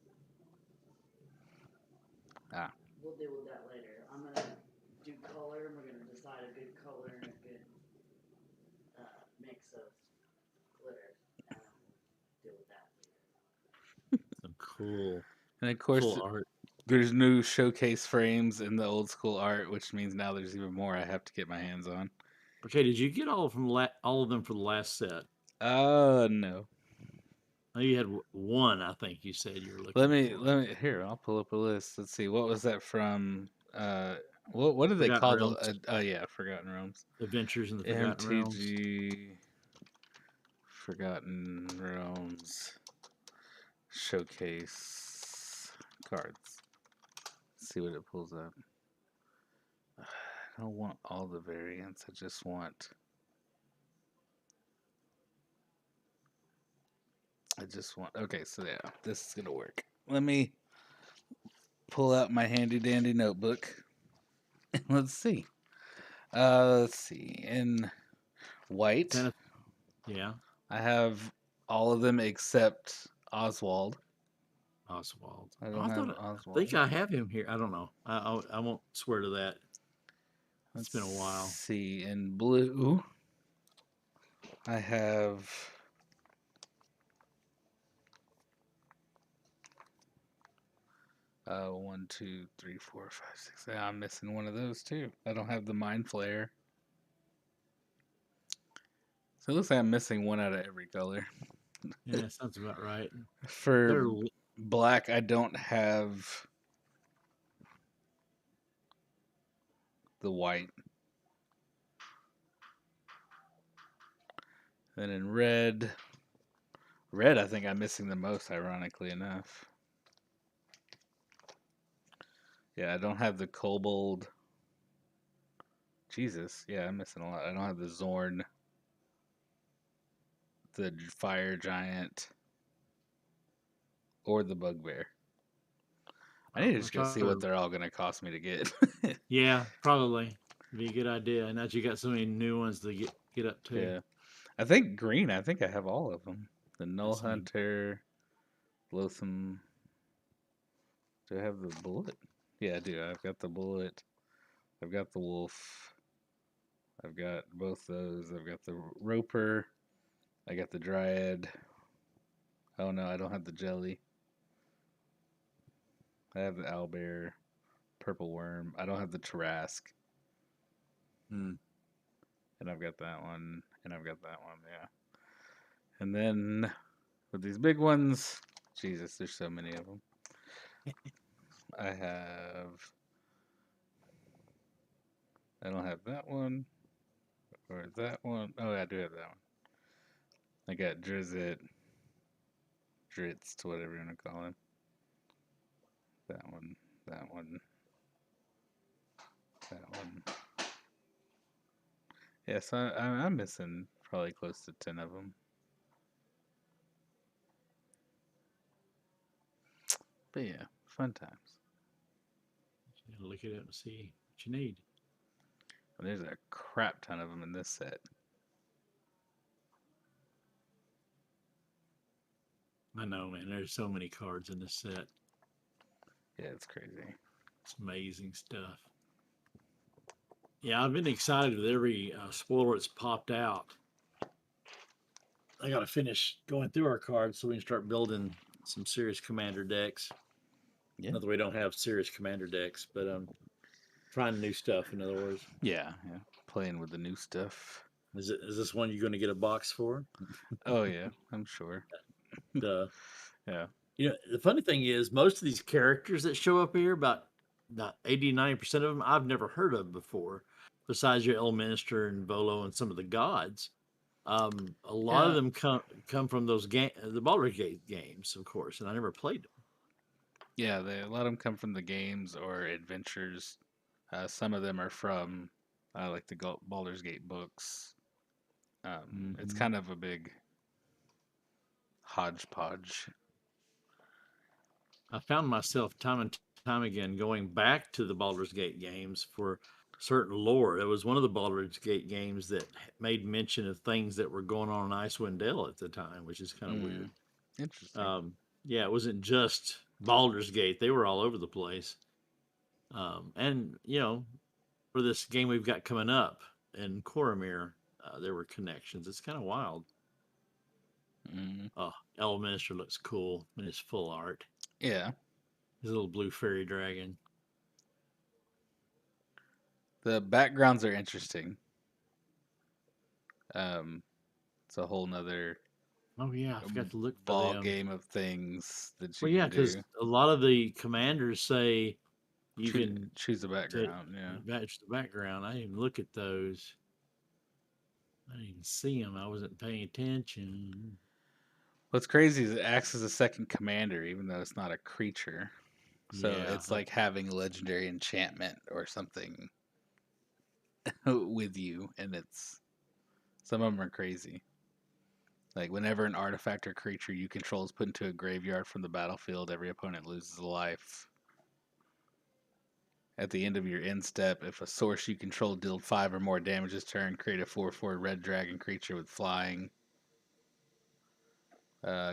We'll deal with that later. I'm gonna do color, and we're gonna decide a good color and a good mix of glitter, and we'll deal with that later. Some cool, And of course, cool art. there's new showcase frames in the old school art, which means now there's even more I have to get my hands on. Okay, did you get all of them from the last set? No. Oh, you had one, I think you said you were looking for. Let me here. I'll pull up a list. Let's see. What was that from? What did they Forgotten call Realms. the? Oh yeah, Forgotten Realms. Adventures in the Forgotten Realms. MTG Forgotten Realms showcase cards. Let's see what it pulls up. I don't want all the variants. I just want. Okay, so yeah, this is gonna work. Let me pull out my handy dandy notebook. Let's see. Let's see. In white, Kind of, yeah, I have all of them except Oswald. Oswald. I don't I have thought I think Oswald. I have him here. I don't know. I won't swear to that. It's Let's been a while. see. In blue, I have one, two, three, four, five, six. Yeah, I'm missing one of those too. I don't have the Mind Flayer. So it looks like I'm missing one out of every color. Yeah, sounds about right. For They're black, I don't have the white. Then in red, I think I'm missing the most, ironically enough. Yeah, I don't have the kobold. Jesus, yeah, I'm missing a lot. I don't have the Zorn, the fire giant, or the bugbear. I need to I'll just go try see what to. they're all gonna cost me to get. Yeah, probably be a good idea. And that you got so many new ones to get up to. Yeah, I think green. I think I have all of them. The Null Let's see. Hunter, Loathsome. Do I have the bullet? Yeah, I do. I've got the bullet. I've got the wolf. I've got both those. I've got the roper. I got the dryad. Oh no, I don't have the jelly. I have the owlbear, purple worm. I don't have the Tarask. Hmm. And I've got that one. And I've got that one, yeah. And then with these big ones, Jesus, there's so many of them. I don't have that one. Or that one. Oh, I do have that one. I got Drizzt, Dritz, whatever you want to call him. That one, that one, that one. Yeah, so I'm missing probably close to 10 of them. But yeah, fun times. You gotta look it up and see what you need. And there's a crap ton of them in this set. I know, man. There's so many cards in this set. Yeah, it's crazy. It's amazing stuff. Yeah, I've been excited with every spoiler that's popped out. I got to finish going through our cards so we can start building some serious commander decks. Yeah. Not that we don't have serious commander decks, but trying new stuff. In other words, Yeah, yeah. Playing with the new stuff. is this one you're going to get a box for? Oh yeah, I'm sure. The Yeah. the funny thing is most of these characters that show up here, about 80-90% of them, I've never heard of before. Besides your Elminster and Volo and some of the gods, a lot of Yeah. them come from those the Baldur's Gate games, of course, and I never played them. Yeah, a lot of them come from the games or adventures. Some of them are from like the Baldur's Gate books. It's Mm-hmm. kind of a big hodgepodge. I found myself time and time again going back to the Baldur's Gate games for certain lore. It was one of the Baldur's Gate games that made mention of things that were going on in Icewind Dale at the time, which is kind of weird. Interesting. Yeah, it wasn't just Baldur's Gate; they were all over the place. And for this game we've got coming up in Coromir, there were connections. It's kind of wild. Mm. Oh, Elminster looks cool in his full art. Yeah. His little blue fairy dragon. The backgrounds are interesting. It's a whole nother Oh yeah, I forgot to look for ball them. game of things that you Well, yeah, can because do. a lot of the commanders say you can Choose a to background. Yeah. match the background. I didn't even look at those. I didn't even see them. I wasn't paying attention. What's crazy is it acts as a second commander, even though it's not a creature. So Yeah, it's like having legendary enchantment or something with you, and it's some of them are crazy. Like whenever an artifact or creature you control is put into a graveyard from the battlefield, every opponent loses a life. At the end of your end step, if a source you control dealt 5 or more damage this turn, create a 4/4 red dragon creature with flying.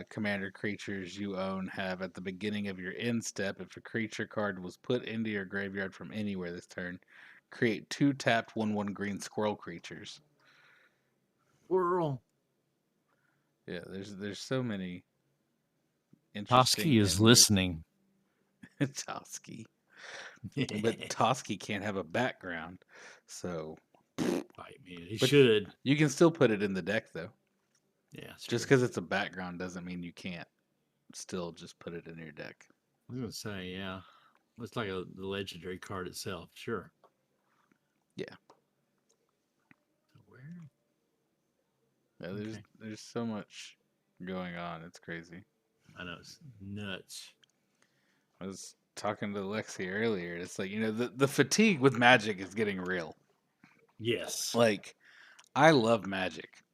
Commander creatures you own have at the beginning of your end step, if a creature card was put into your graveyard from anywhere this turn, create 2 tapped 1/1 green squirrel creatures. Squirrel. Yeah, there's so many interesting Toski is and weird listening. Toski. But Toski can't have a background. So Fight me. He but should. you can still put it in the deck though. Yeah, it's Just true. because it's a background doesn't mean you can't still just put it in your deck. I was gonna say, yeah. It's like the legendary card itself. Sure. Yeah. Where? Yeah, Okay. there's so much going on. It's crazy. I know it's nuts. I was talking to Lexi earlier. It's like, the fatigue with Magic is getting real. Yes. Like, I love Magic.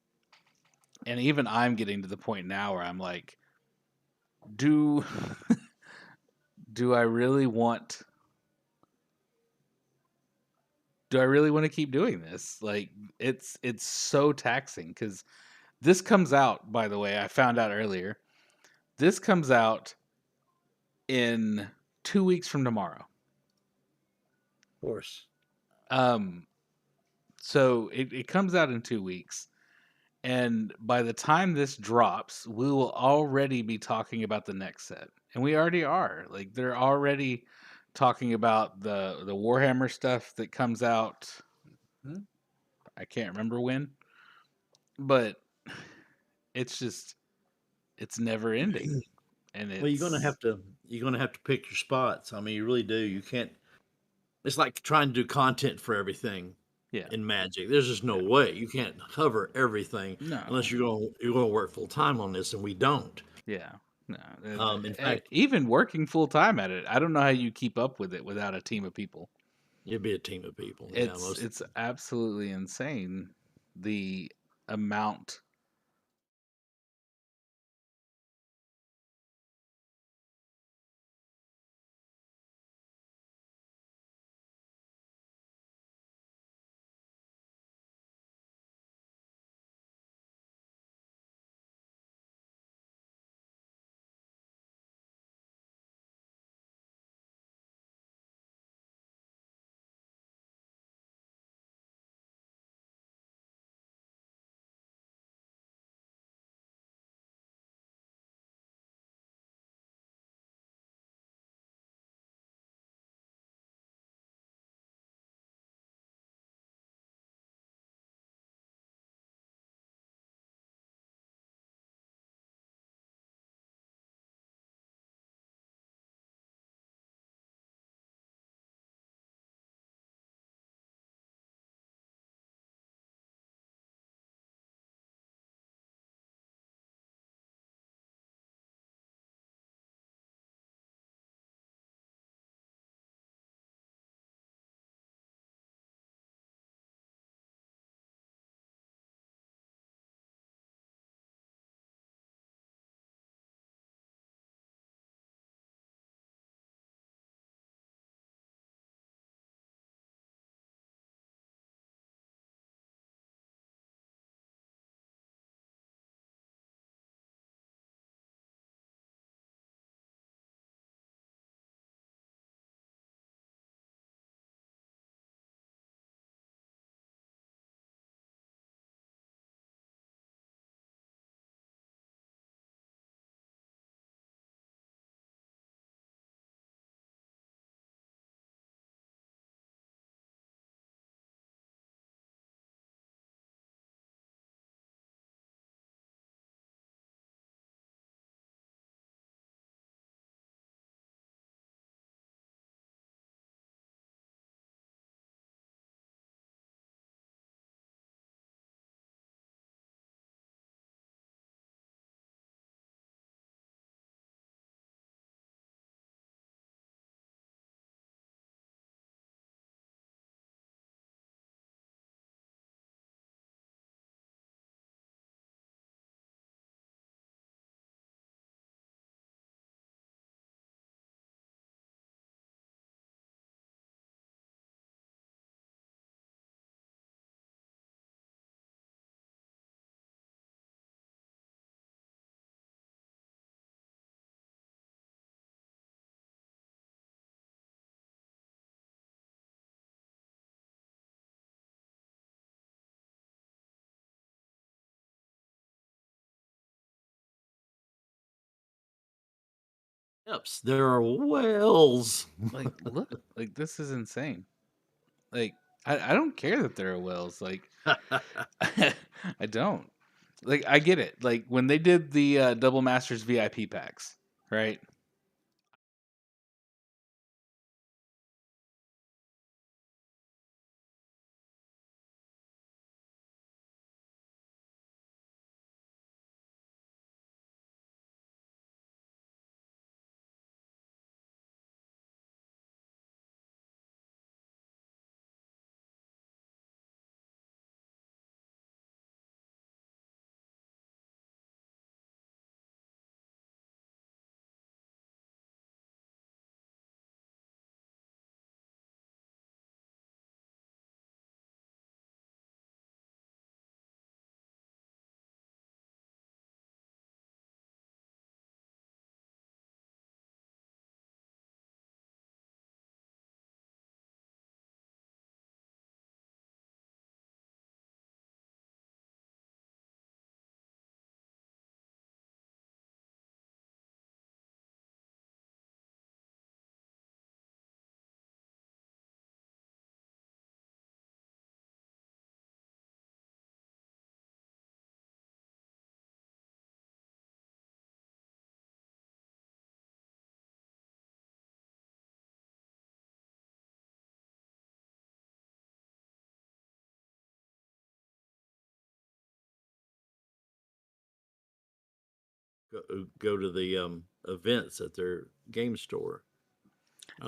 And even I'm getting to the point now where I'm like, do do I really want to keep doing this? Like, it's so taxing because this comes out, by the way, I found out earlier. This comes out in 2 weeks from tomorrow. Of course. So it comes out in 2 weeks. And by the time this drops, we will already be talking about the next set. And we already are. Like, they're already talking about the Warhammer stuff that comes out. I can't remember when. But it's never ending. And Well, you're gonna have to pick your spots. I mean, you really do. You can't. It's like trying to do content for everything yeah. in Magic. There's just no way you can't cover everything No. unless you're gonna work full time on this, and we don't. Yeah. No. In fact, Even working full time at it, I don't know how you keep up with it without a team of people. it'd be a team of people. Yeah, most. It's absolutely insane the amount Steps. There are wells. Like, look, like this is insane. Like, I don't care that there are wells. Like, I don't. Like, I get it. Like when they did the Double Masters VIP packs, right? Go to the events at their game store.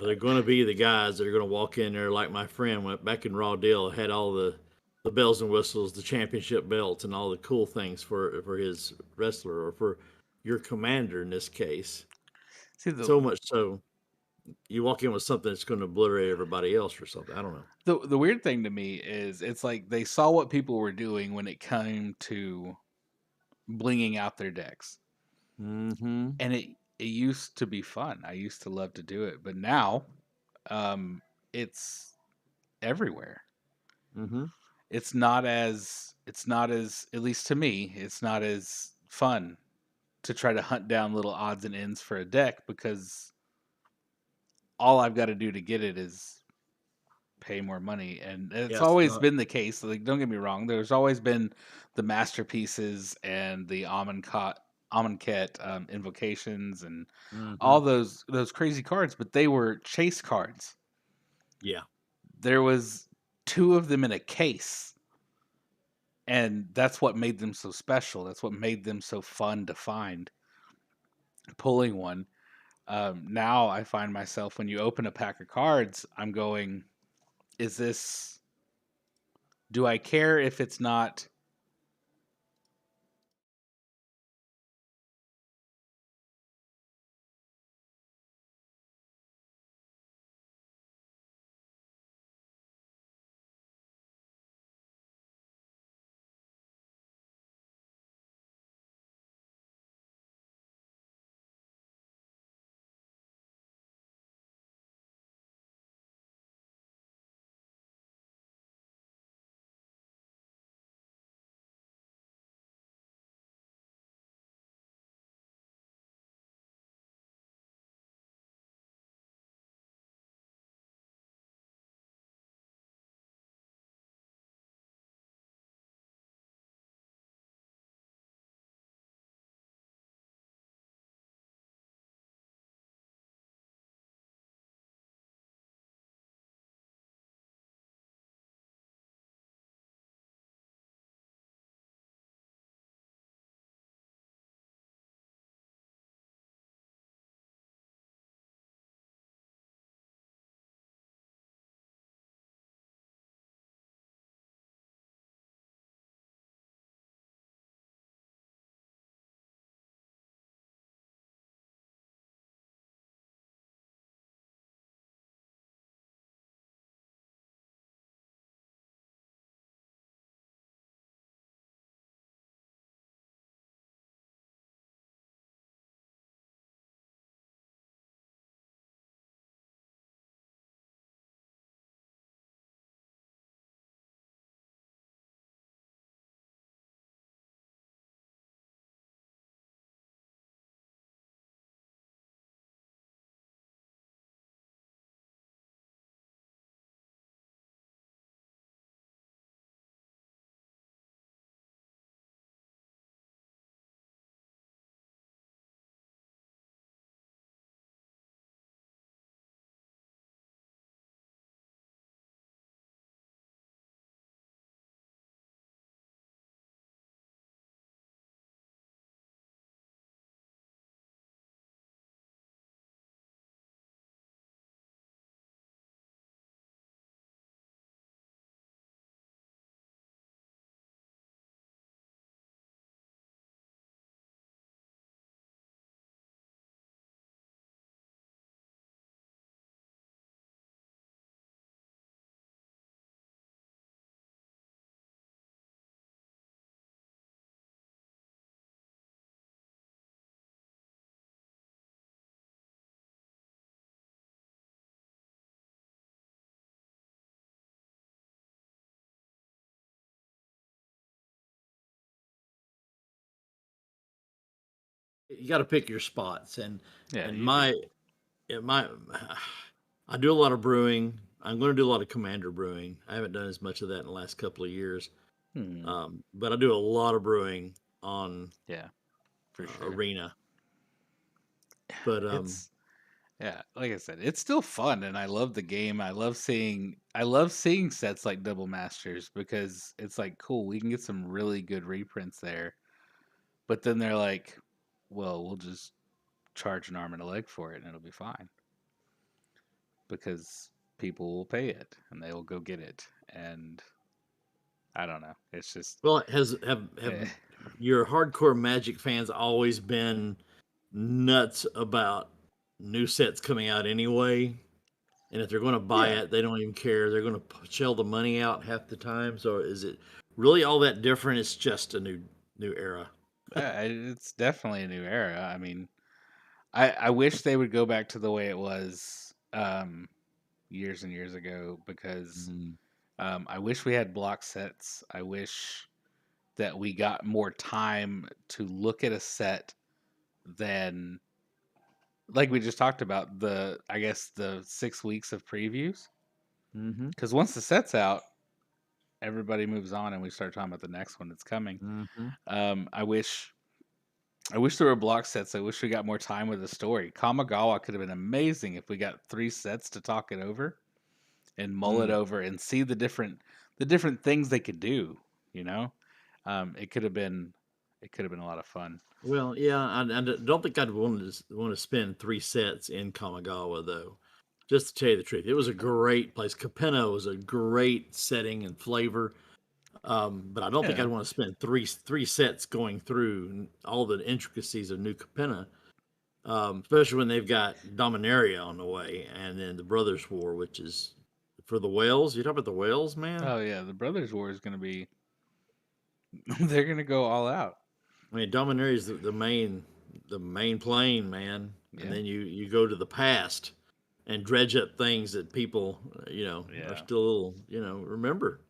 They're going to be the guys that are going to walk in there like my friend went back in Raw Deal, had all the bells and whistles, the championship belts, and all the cool things for his wrestler or for your commander in this case. See So much so, you walk in with something that's going to obliterate everybody else or something. I don't know. the weird thing to me is it's like they saw what people were doing when it came to blinging out their decks, Mm-hmm. and it used to be fun. I used to love to do it, but now, um, it's everywhere. Mm-hmm. It's not as, at least to me, it's not as fun to try to hunt down little odds and ends for a deck because all I've got to do to get it is pay more money, and it's Yeah, it's always not. been the case. Like, don't get me wrong, there's always been the masterpieces and the Amonkhet invocations and Mm-hmm. all those crazy cards, but they were chase cards. Yeah. There was two of them in a case, and that's what made them so special. That's what made them so fun to find. Pulling one, now I find myself when you open a pack of cards, I'm going, is this? Do I care if it's not? You got to pick your spots, Yeah, and you do. my I do a lot of brewing. I'm going to do a lot of commander brewing. I haven't done as much of that in the last couple of years, Hmm. but I do a lot of brewing on Yeah, for sure. Arena. But It's yeah, like I said, it's still fun, and I love the game. I love seeing sets like Double Masters because it's like cool. We can get some really good reprints there, but then they're like, well, we'll just charge an arm and a leg for it, and it'll be fine because people will pay it and they will go get it. And I don't know. It's just well, have eh, your hardcore Magic fans always been nuts about new sets coming out anyway? And if they're going to buy yeah. it, they don't even care. They're going to shell the money out half the time. So is it really all that different? It's just a new era. It's definitely a new era. I mean, I wish they would go back to the way it was years and years ago because Mm. I wish we had block sets. I wish that we got more time to look at a set than like we just talked about the I guess the 6 weeks of previews. Mm-hmm. Because once the set's out, everybody moves on and we start talking about the next one that's coming. Mm-hmm. Um, I wish I wish there were block sets. I wish we got more time with the story. Kamigawa could have been amazing if we got 3 sets to talk it over and mull it Mm. over and see the different things they could do. You know, it could have been a lot of fun. Well, yeah, I don't think I'd want to spend 3 sets in Kamigawa though. Just to tell you the truth, it was a great place. Capenna was a great setting and flavor. But I don't think I'd Yeah, want to spend three sets going through all the intricacies of New Capenna, especially when they've got Dominaria on the way, and then the Brothers War, which is for the whales. You talk about the whales, man. oh yeah, the Brothers War is gonna be they're gonna go all out. I mean, Dominaria is the main plane, man, and Yeah, then you go to the past and dredge up things that people, are yeah, still a little, remember.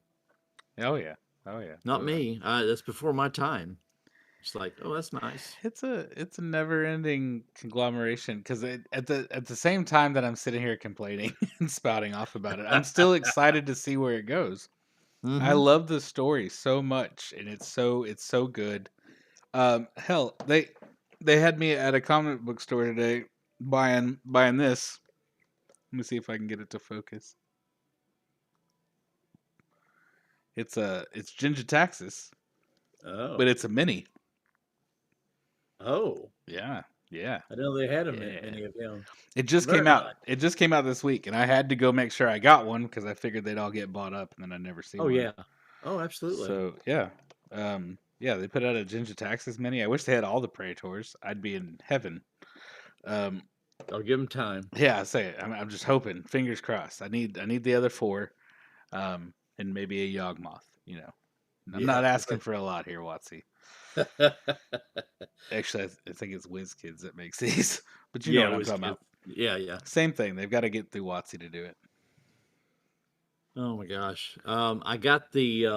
oh yeah, oh yeah. Not me. That's before my time. It's like, oh, that's nice. It's a never ending conglomeration because at the same time that I'm sitting here complaining and spouting off about it, I'm still excited to see where it goes. I Mm-hmm. love the story so much, and it's so good. Hell, they had me at a comic book store today buying this. Let me see if I can get it to focus. It's Ginger Taxis, Oh. but it's a mini. Oh, Yeah, yeah, I didn't know they had a yeah. many of him. It just Very came out. nice. It just came out this week, and I had to go make sure I got one because I figured they'd all get bought up, and then I'd never see Oh one. yeah. Oh, absolutely. So yeah, yeah, they put out a Ginger Taxis mini. I wish they had all the Praetors. I'd be in heaven. Um, I'll give him time. yeah, I say it. I'm just hoping. Fingers crossed. I need the other four, and maybe a Yawgmoth. I'm Yeah. not asking for a lot here, Watsy. Actually, I think it's WizKids that makes these, but you know Yeah, what I'm was talking good. about. Yeah, yeah. Same thing. They've got to get through Watsy to do it. Oh my gosh. I got the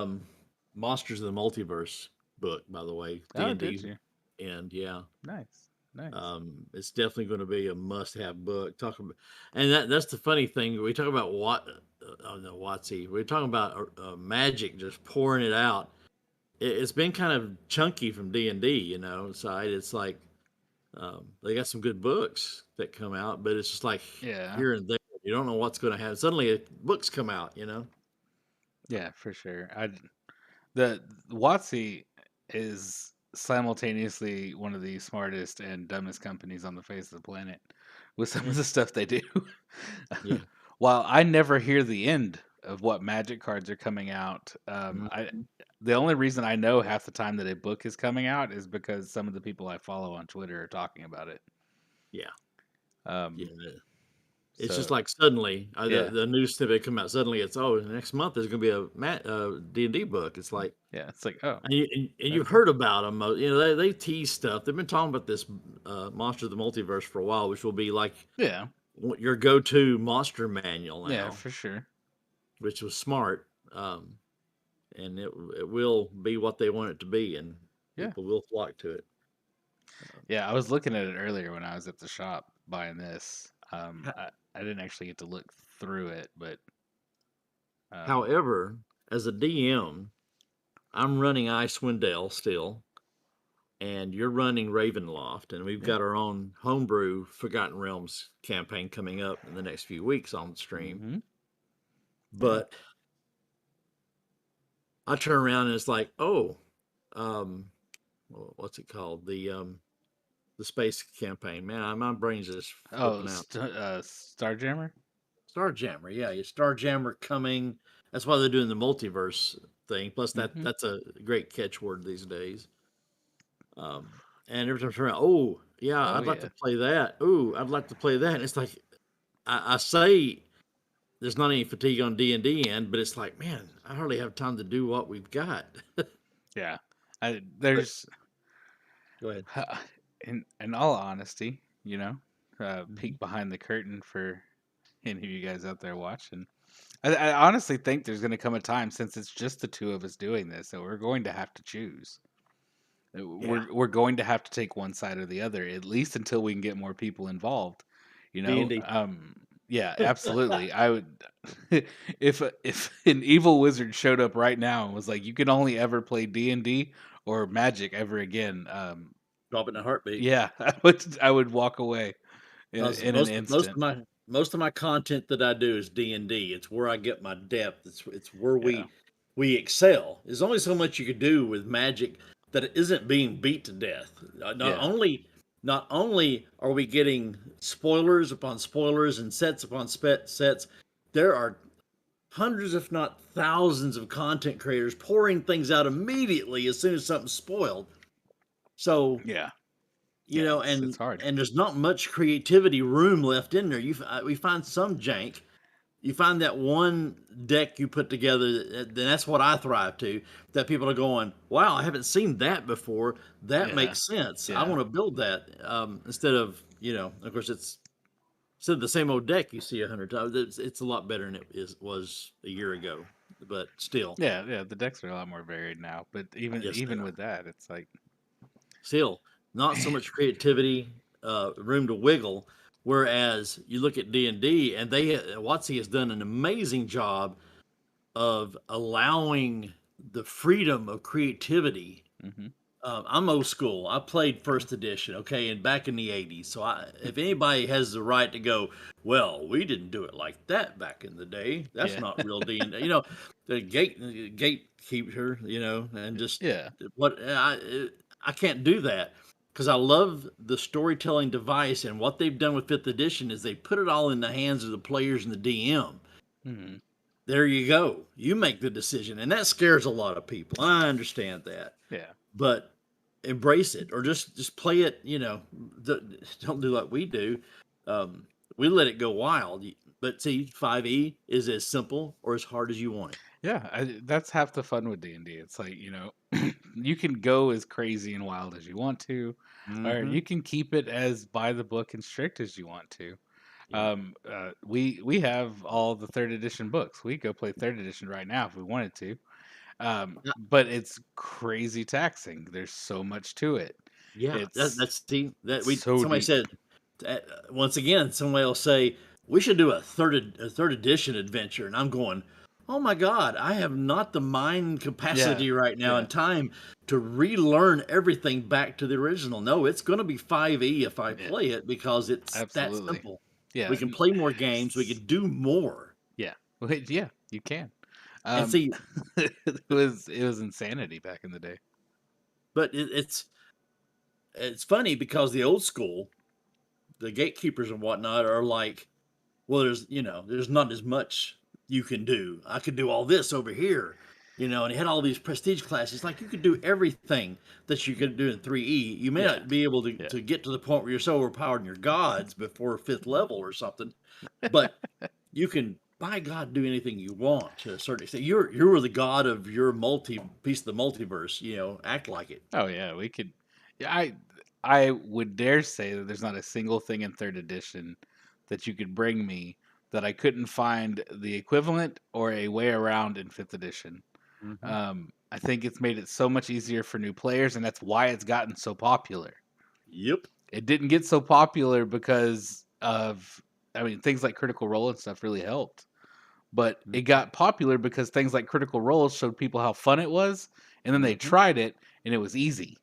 Monsters of the Multiverse book, by the way, D Oh, and did D, you? and yeah, Nice, nice. it's definitely going to be a must-have book. Talk about, and that's the funny thing. We talk about what, oh no, Watsy. We're talking about Magic just pouring it out. It's been kind of chunky from D&D, side. It's like they got some good books that come out, but it's just like Yeah, here and there. You don't know what's going to happen. Suddenly, books come out. yeah, for sure. The Watsy is simultaneously one of the smartest and dumbest companies on the face of the planet with some Yeah. of the stuff they do. Yeah. While I never hear the end of what Magic cards are coming out, Mhm. the only reason I know half the time that a book is coming out is because some of the people I follow on Twitter are talking about it. Yeah. Um, Yeah. It's just so like suddenly the, yeah, the news snippet come out. Suddenly, it's next month there's going to be a D&D book. It's like, yeah, it's like oh, and you've okay, heard about them. They tease stuff. They've been talking about this Monster of the Multiverse for a while, which will be like yeah, your go-to monster manual yeah, now, for sure. which was smart. And it will be what they want it to be, and Yeah, people will flock to it. Yeah, I was looking at it earlier when I was at the shop buying this. Ho- I didn't actually get to look through it, but um, However, as a DM, I'm running Icewind Dale still, and you're running Ravenloft, and we've yeah. got our own homebrew Forgotten Realms campaign coming up in the next few weeks on the stream. Hmm. Yeah. But I turn around and it's like, oh, um, what's it called? The space campaign. Man, my brain's just Oh, flipping out. Starjammer. Starjammer, yeah, Starjammer coming. That's why they're doing the multiverse thing. Plus, Hmm. that's a great catchword these days. Um, and every time I turn around, oh yeah, Oh I'd like yeah, to play that. Oh, I'd like to play that. And it's like I say there's not any fatigue on D&D end, but it's like, man, I hardly have time to do what we've got. yeah. But There's go ahead. in all honesty, Mhm. peek behind the curtain for any of you guys out there watching. I honestly think there's going to come a time, since it's just the two of us doing this, that we're going to have to choose. Yeah, We're going to have to take one side or the other, at least until we can get more people involved. You know, D&D. yeah, absolutely. I would, if an evil wizard showed up right now and was like, "You can only ever play D&D or Magic ever again," Drop it in a heartbeat. yeah, I would walk away Because in an instant. most of my content that I do is D&D. It's where I get my depth. It's where Yeah, we excel. There's only so much you could do with magic that it isn't being beat to death. yeah, Not only are we getting spoilers upon spoilers and sets upon sets, there are hundreds, if not thousands, of content creators pouring things out immediately as soon as something's spoiled. So yeah, you yeah. know, It's hard. and there's not much creativity room left in there. We find some jank. You find that one deck you put together, then that's what I thrive to. That people are going, wow, I haven't seen that before. That Yeah, makes sense. I yeah, want to build that instead of of course it's instead of the same old deck you see 100 times. It's a lot better than was a year ago, but still, yeah, yeah. The decks are a lot more varied now, but even yes, they even are. with that, it's like, Still not so much creativity, room to wiggle. Whereas you look at D&D, and they Watsy has done an amazing job of allowing the freedom of creativity. hmm I'm old school. I played first edition, okay, and back in the '80s. So if anybody has the right to go, well, we didn't do it like that back in the day. That's yeah, not real D&D. The gatekeeper, and just yeah, what I can't do that because I love the storytelling device, and what they've done with fifth edition is they put it all in the hands of the players and the DM. hmm There you go. You make the decision, and that scares a lot of people. I understand that, yeah, but embrace it, or just play it. Don't do like we do. Um, we let it go wild. But see, 5e is as simple or as hard as you want it. yeah. That's half the fun with D&D. It's like, you can go as crazy and wild as you want to, or Mm-hmm. you can keep it as by the book and strict as you want to. Yeah. We have all the third edition books. We go play third edition right now if we wanted to. Yeah. But it's crazy taxing. There's so much to it. Yeah, It's that's see that it's we so somebody deep. said once again somebody will say we should do a third edition adventure, and I'm going, oh my god, I have not the mind Yeah, capacity right now yeah, and time to relearn everything back to the original. No, it's going to be 5e if I yeah, play it because it's that absolutely. simple. We Yeah, can play more games, we can do more, yeah, wait, yeah. You can. and Um, see, it was insanity back in the day. but it's funny because the old school, the gatekeepers and whatnot are like, well, there's not as much you can do. I could do all this over here, and he had all these prestige classes. Like you could do everything that you could do in 3E. You may Yeah, not be able yeah, to get to the point where you're so overpowered in your gods before fifth level or something, but you can, by God, do anything you want to a certain extent. You're the god of your multi piece of the multiverse. Act like it. oh yeah. We could. Yeah, I would dare say that there's not a single thing in third edition that you could bring me that I couldn't find the equivalent or a way around in fifth edition. Hmm. I think it's made it so much easier for new players, and that's why it's gotten so popular. Yep. It didn't get so popular because of, I mean, things like Critical Role and stuff really helped. But it got popular because things like Critical Role showed people how fun it was, and then they Mm-hmm. tried it, and it was easy.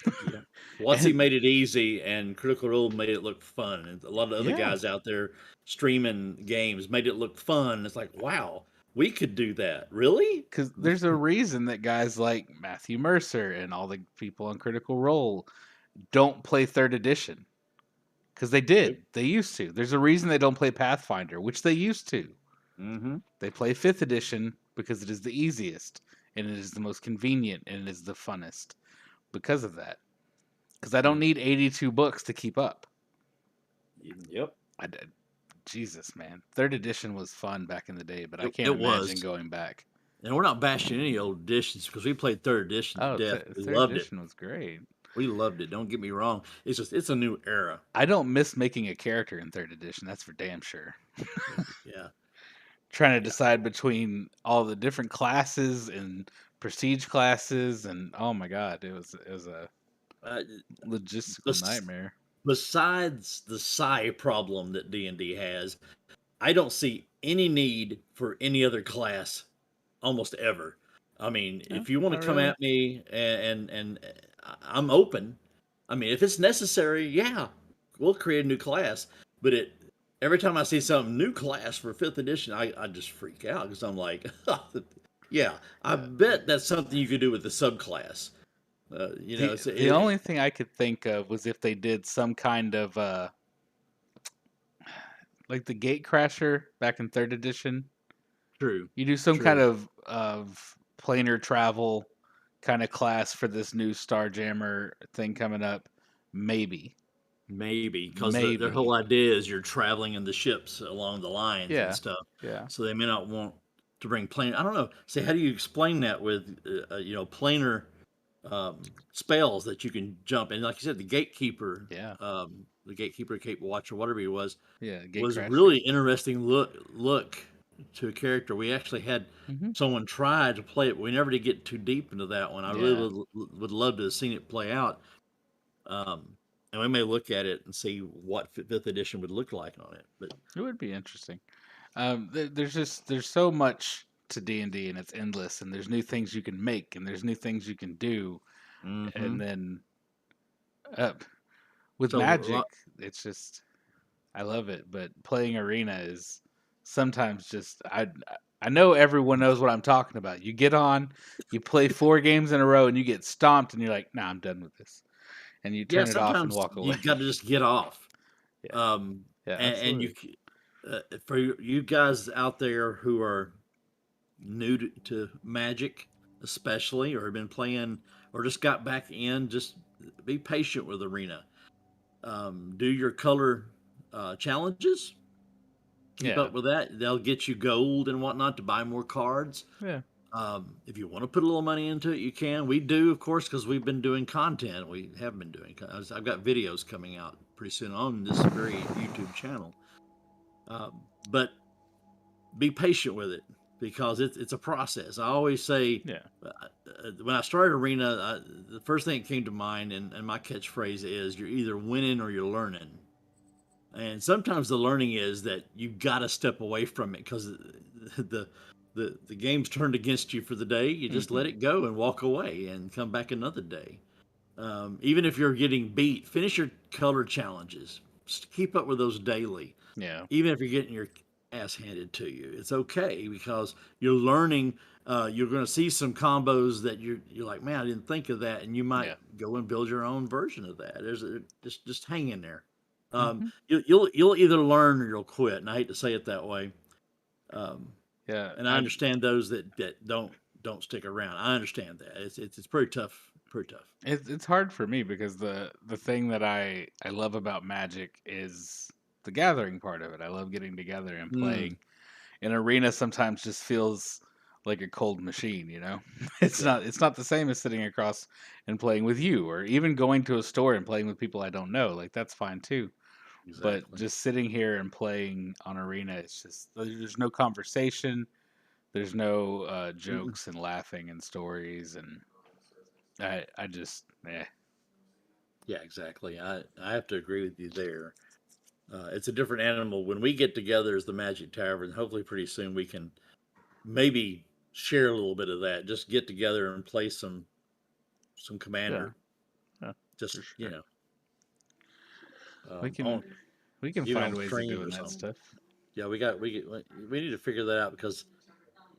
Yeah. Watsy And made it easy, and Critical Role made it look fun. And a lot of other yeah, guys out there streaming games made it look fun. It's like, wow, we could do that. Really? because there's a reason that guys like Matthew Mercer and all the people on Critical Role don't play third edition. Because they Yep. did. They used to. There's a reason they don't play Pathfinder, which they used to. Mm-hmm. They play 5th edition because it is the easiest, and it is the most convenient, and it is the funnest because of that. Because I don't need 82 books to keep up. Yep. I did. Jesus, man. 3rd edition was fun back in the day, but I can't It imagine was. going back. And we're not bashing any old editions because we played third edition to Oh, death. We 3rd loved it. edition was great. We loved it. Don't get me wrong. It's just it's a new era. I don't miss making a character in 3rd edition. That's for damn sure. Yeah. Trying to Yeah. decide between all the different classes and prestige classes, and oh my god, it was a Uh, logistical bes- nightmare. besides the psi problem that D&D has, I don't see any need for any other class almost ever. I mean, No, if you want to not come really. at me and I'm open. I mean, if it's necessary, yeah, we'll create a new class. But every time I see some new class for 5th edition, I just freak out because I'm like, yeah, I Yeah. bet that's something you could do with the subclass. You know, so The only thing I could think of was if they did some kind of like the Gate Crasher back in 3rd edition. true, You do some kind true. of planar travel kind of class for this new Starjammer thing coming up. Maybe. Maybe because their whole Maybe. idea is you're traveling in the ships along the lines and Yeah. stuff. Yeah. So they may not want to bring plane. I don't know. Say, how do you explain that with planar spells that you can jump? And like you said, Yeah. the gatekeeper, Cape Watch, or whatever he Yeah. Gate was Crasher. really interesting look to a character. We actually had Hmm. someone try to play it. But we never did get too deep into that one. I really Yeah. would love to have seen it play out. And we may look at it and see what 5th edition would look like on it. But It would be interesting. There's so much to D&D, and it's endless, and there's new things you can make, and there's new things you can do, mm-hmm. and then uh, with So Magic, it's just I love it, but playing Arena is sometimes just I know everyone knows what I'm talking about. You get on, you play 4 games in a row, and you get stomped, and you're like, "Nah, I'm done with this," and you yeah, turn it off and sometimes walk away. you got to just get off. Yeah, Um, yeah, and absolutely. for you guys out there who are new to Magic, especially, or have been playing, or just got back in, just be patient with Arena. Do your color challenges. Keep Yeah, up with that. They'll get you gold and whatnot to buy more cards. yeah. If you want to put a little money into it, you can. We do, of course, because we've been doing content. We have been doing. I've got videos coming out pretty soon on this very YouTube channel. But be patient with it because it's a process. I always say Yeah. when I started Arena, the first thing that came to mind, and my catchphrase is, "You're either winning or you're learning." And sometimes the learning is that you've got to step away from it because the the game's turned against you for the day. You just Hmm. let it go and walk away and come back another day. Even if you're getting beat, finish your color challenges. Just keep up with those daily. Yeah. Even if you're getting your ass handed to you, it's okay because you're learning. You're going to see some combos that you're like, man, I didn't think of that, and you might Yeah. go and build your own version of that. Just hang in there. Hmm. You'll either learn or you'll quit, and I hate to say it that way. Um, Yeah. and I understand those that don't stick around. I understand that it's pretty tough, pretty tough. It's hard for me because the thing that I love about Magic is the gathering part of it. I love getting together and Mm, playing. An arena sometimes just feels like a cold machine, you know? yeah, It's not the same as sitting across and playing with you or even going to a store and playing with people I don't know. Like that's fine too. But exactly. just sitting here and playing on arena, it's just there's no conversation, there's no Mm-mm. jokes and laughing and stories and I just Yeah, exactly. I have to agree with you there. It's a different animal. When we get together as the Magic Tavern, hopefully pretty soon we can maybe share a little bit of that. Just get together and play some Yeah, Commander. yeah, Just for sure. We can on we can even find on ways of stream doing or that something. stuff. Yeah, we need to figure that out because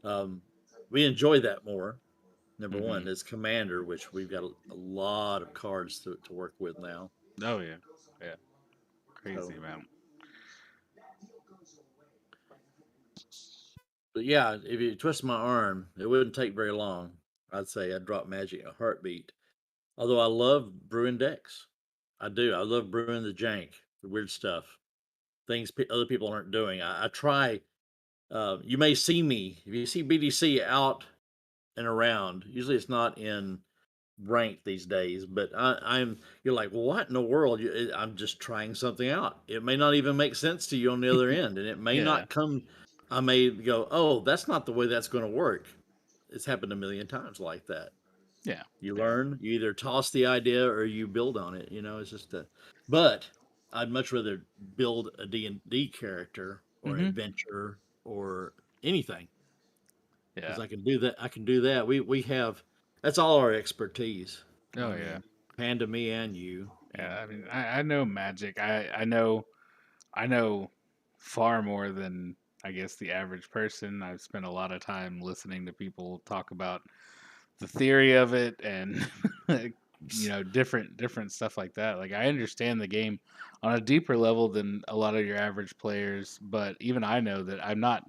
um, we enjoy that more. Number Hmm. one is Commander, which we've got a lot of cards to work with now. Oh yeah, yeah, crazy So, amount. but yeah, if you twist my arm, it wouldn't take very long. I'd say I'd drop Magic a heartbeat. Although I love brewing decks, I do. I love brewing the jank, the weird stuff, things other people aren't doing. I try. You may see me if you see BDC out and around. Usually, it's not in rank these days, but I'm. You're like, what in the world? I'm just trying something out. It may not even make sense to you on the other end, and it may Yeah, not come. I may go, oh, that's not the way that's going to work. It's happened a million times like that. yeah, You yeah. learn, you either toss the idea or you build on it. It's just a. But I'd much rather build a D&D character or Hmm. adventure or anything because Yeah. I can do that. I can do that. We have that's all our expertise. Oh I yeah. mean, Panda, me, and you. Yeah. I mean, I know magic. I know far more than I guess the average person. I've spent a lot of time listening to people talk about the theory of it and different stuff like that. Like I understand the game on a deeper level than a lot of your average players, but even I know that I'm not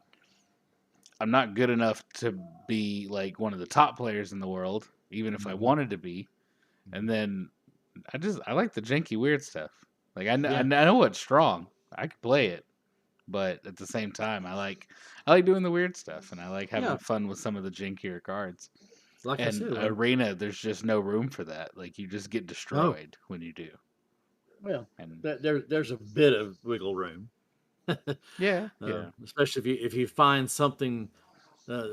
good enough to be like one of the top players in the world, even if I Mhm. wanted to be. And then I like the janky weird stuff. Like I Yeah. know it's strong. I could play it, but at the same time, I like doing the weird stuff, and I like having Yeah. fun with some of the jankier cards. Like I And said, when arena, there's just no room for that. Like you just get oh destroyed when you do. well, And there's a bit of wiggle room, yeah, yeah, especially if you find something. Uh,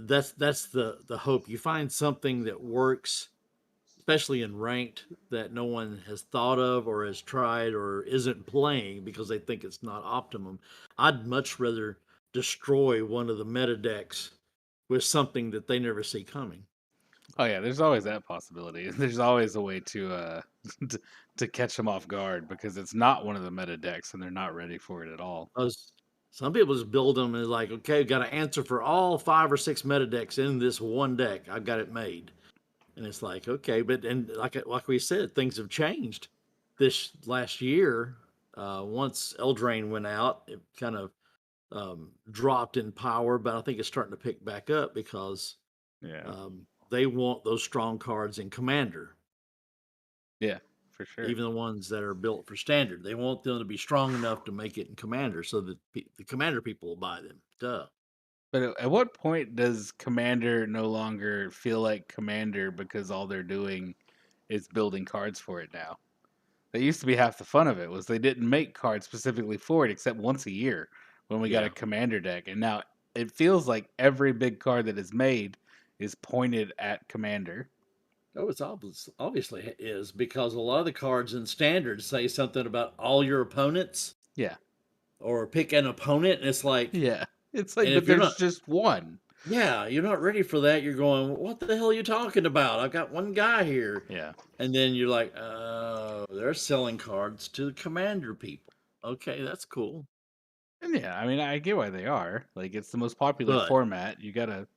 that's the hope. You find something that works, especially in ranked, that no one has thought of or has tried or isn't playing because they think it's not optimum. I'd much rather destroy one of the meta decks with something that they never see coming. oh yeah. There's always that possibility. There's always a way to to, to catch them off guard because it's not one of the meta decks, and they're not ready for it at all. Because some people just build them and like, okay, got to answer for all 5 or 6 meta decks in this one deck. I've got it made. And it's like, okay, but and like we said, things have changed this last year. Once Eldraine went out, it kind of dropped in power, but I think it's starting to pick back up because Yeah, they want those strong cards in Commander, yeah, for sure. even the ones that are built for Standard. They want them to be strong enough to make it in Commander, so that the Commander people will buy them. Duh. But at what point does Commander no longer feel like Commander because all they're doing is building cards for it now? That used to be half the fun of it was they didn't make cards specifically for it except once a year when we got Yeah. a Commander deck, and now it feels like every big card that is made is pointed at Commander. Oh, it's obviously is because a lot of the cards in Standard say something about all your opponents Yeah, or pick an opponent, and it's like, yeah. It's and like, but if you're there's not, just one. yeah, you're not ready for that. You're going, what the hell are you talking about? I've got one guy here, Yeah, and then you're like, oh, they're selling cards to the Commander people. Okay, that's cool, and yeah, I mean, I get why they are. Like, it's the most popular but format. You gotta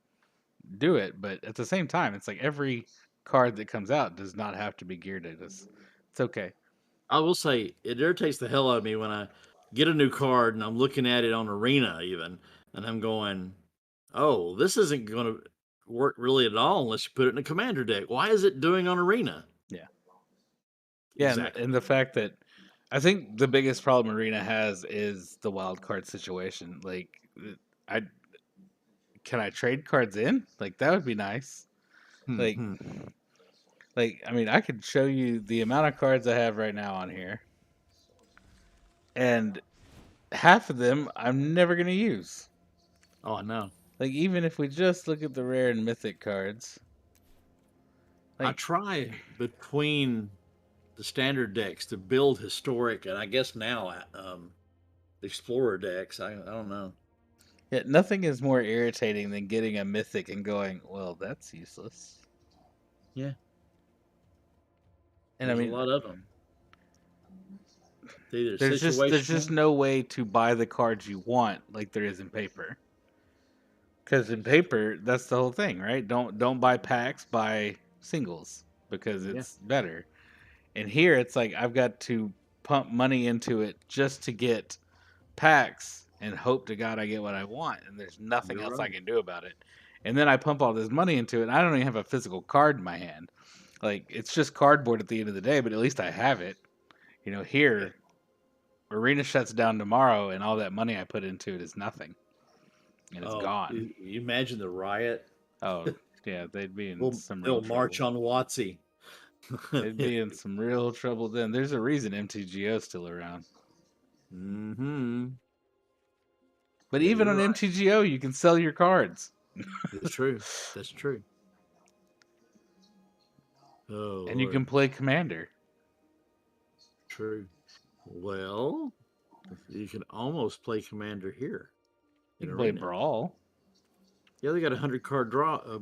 do it, but at the same time, it's like every card that comes out does not have to be geared at us. It's okay. I will say it irritates the hell out of me when I get a new card and I'm looking at it on Arena even, and I'm going, "Oh, this isn't going to work really at all unless you put it in a Commander deck. Why is it doing on Arena?" Yeah, yeah, and Exactly. the fact that I think the biggest problem Arena has is the wild card situation. Like, I can I trade cards in? Like that would be nice. Like, Hmm. like I mean, I could show you the amount of cards I have right now on here, and half of them I'm never gonna use. Oh no. Like, even if we just look at the rare and mythic cards, I like, try between the standard decks to build historic, and I guess now explorer decks. I don't know. Yeah, nothing is more irritating than getting a mythic and going, well, that's useless. Yeah, And I there's a mean, lot of them. They're either there's just situational. no way to buy the cards you want like there is in paper. Because in paper, that's the whole thing, right? Don't buy packs, buy singles because Yeah, it's better. And here it's like I've got to pump money into it just to get packs and hope to God I get what I want, and there's nothing you're else I right. can do about it. And then I pump all this money into it, and I don't even have a physical card in my hand. Like it's just cardboard at the end of the day, but at least I have it. Yeah. Here Arena shuts down tomorrow, and all that money I put into it is nothing, and it's Oh, gone. you imagine the riot. Oh yeah, they'd be in They'll, some real they'll march trouble. on Watsy. They'd be in some real trouble then. There's a reason MTGO's still around. Mm-hmm. But Yeah, even you're on right. MTGO, you can sell your cards. That's true. That's true. Oh, And you Lord. can play Commander. True. Well, you can almost play Commander here You in can play Arena. Brawl. Yeah, they got 100-card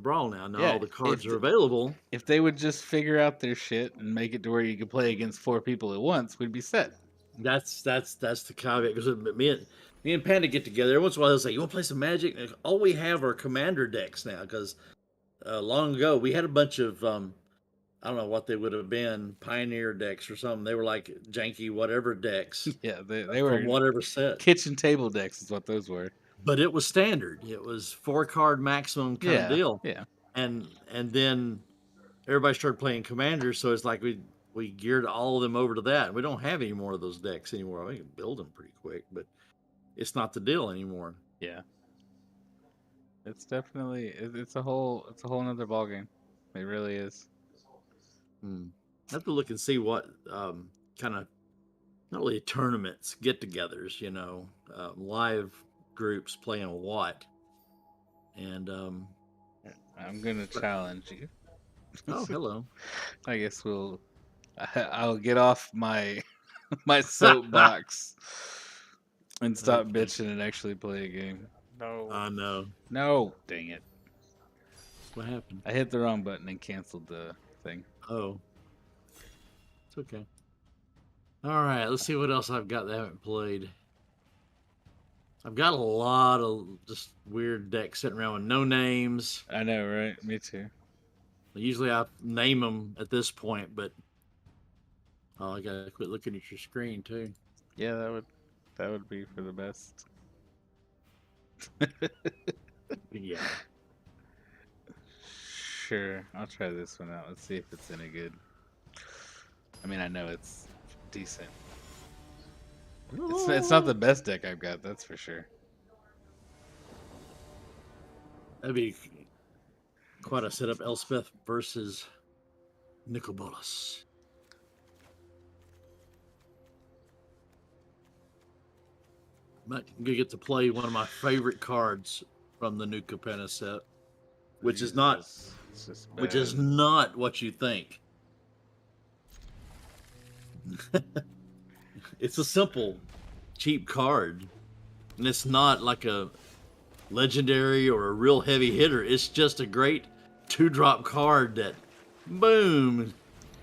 brawl now. Now Yeah, all the cards if are available. if they would just figure out their shit and make it to where you could play against 4 people at once, we'd be set. That's the caveat because me and Panda get together every once in a while. They'll say, "You want to play some Magic?" And all we have are Commander decks now because long ago we had a bunch of I don't know what they would have been, Pioneer decks or something. They were like janky whatever decks Yeah, they from were whatever set. kitchen table decks is what those were. But it was standard. It was 4-card maximum kind of Yeah, deal. yeah. And then everybody started playing Commander, so it's like we geared all of them over to that. We don't have any more of those decks anymore. We can build them pretty quick, but it's not the deal anymore. Yeah. It's definitely it's a whole nother ballgame. It really is. I have to look and see what kind of not really tournaments, get-togethers, live groups playing what. And I'm gonna challenge you. oh, hello. I guess I'll get off my my soapbox and stop Okay. bitching and actually play a game. No. I know. No, dang it. What happened? I hit the wrong button and canceled the thing. Oh. It's okay. All right, let's see what else I've got that I haven't played. I've got a lot of just weird decks sitting around with no names. I know, right? Me too. Usually I name them at this point, but I gotta quit looking at your screen too. Yeah, that would be for the best. Yeah. Sure, I'll try this one out. Let's see if it's any good. I mean, I know it's decent. It's not the best deck I've got, that's for sure. That'd be quite a setup. Elspeth versus Nicobolus. I'm gonna get to play one of my favorite cards from the new Capenna set, which is not It's just which is bad. not what you think. It's a simple, cheap card, and it's not like a legendary or a real heavy hitter. It's just a great 2-drop card that, boom,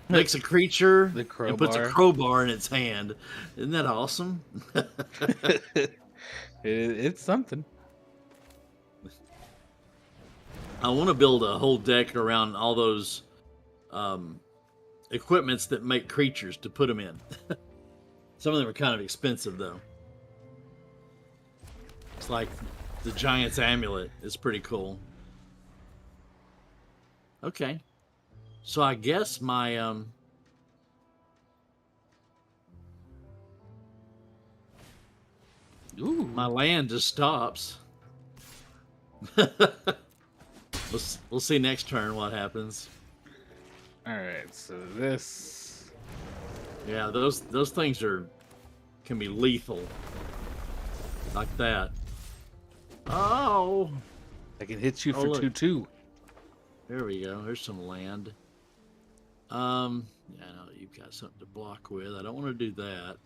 makes a creature The and puts a crowbar. crowbar in its hand. Isn't that awesome? It's something. I want to build a whole deck around all those equipments that make creatures to put them in. Some of them are kind of expensive, though. It's like the Giant's Amulet is pretty cool. Okay. So I guess my Ooh. my land just stops. We'll see next turn what happens. Alright, so this. Yeah, those things can be lethal. Like that. Oh, I can hit you Oh, for look. 2/2. there we go. There's some land. Yeah, I know you've got something to block with. I don't want to do that.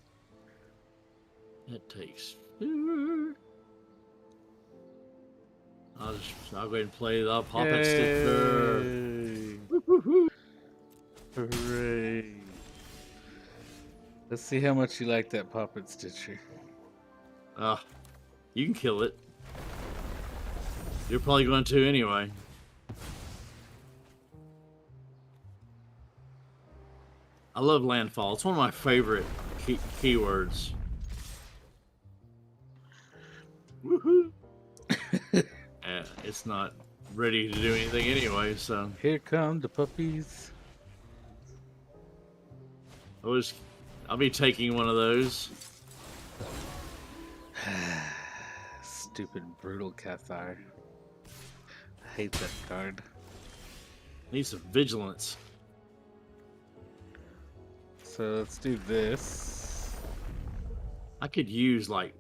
That takes. I'll go ahead and play the Puppet Stitcher. Yay! Hooray! Let's see how much you like that Puppet Stitcher. You can kill it. You're probably going to anyway. I love landfall. It's one of my favorite keywords. Woohoo! It's not ready to do anything anyway, so Here come the puppies. I'll be taking one of those. Stupid brutal Cathar. I hate that card. Need some vigilance. So let's do this. I could use like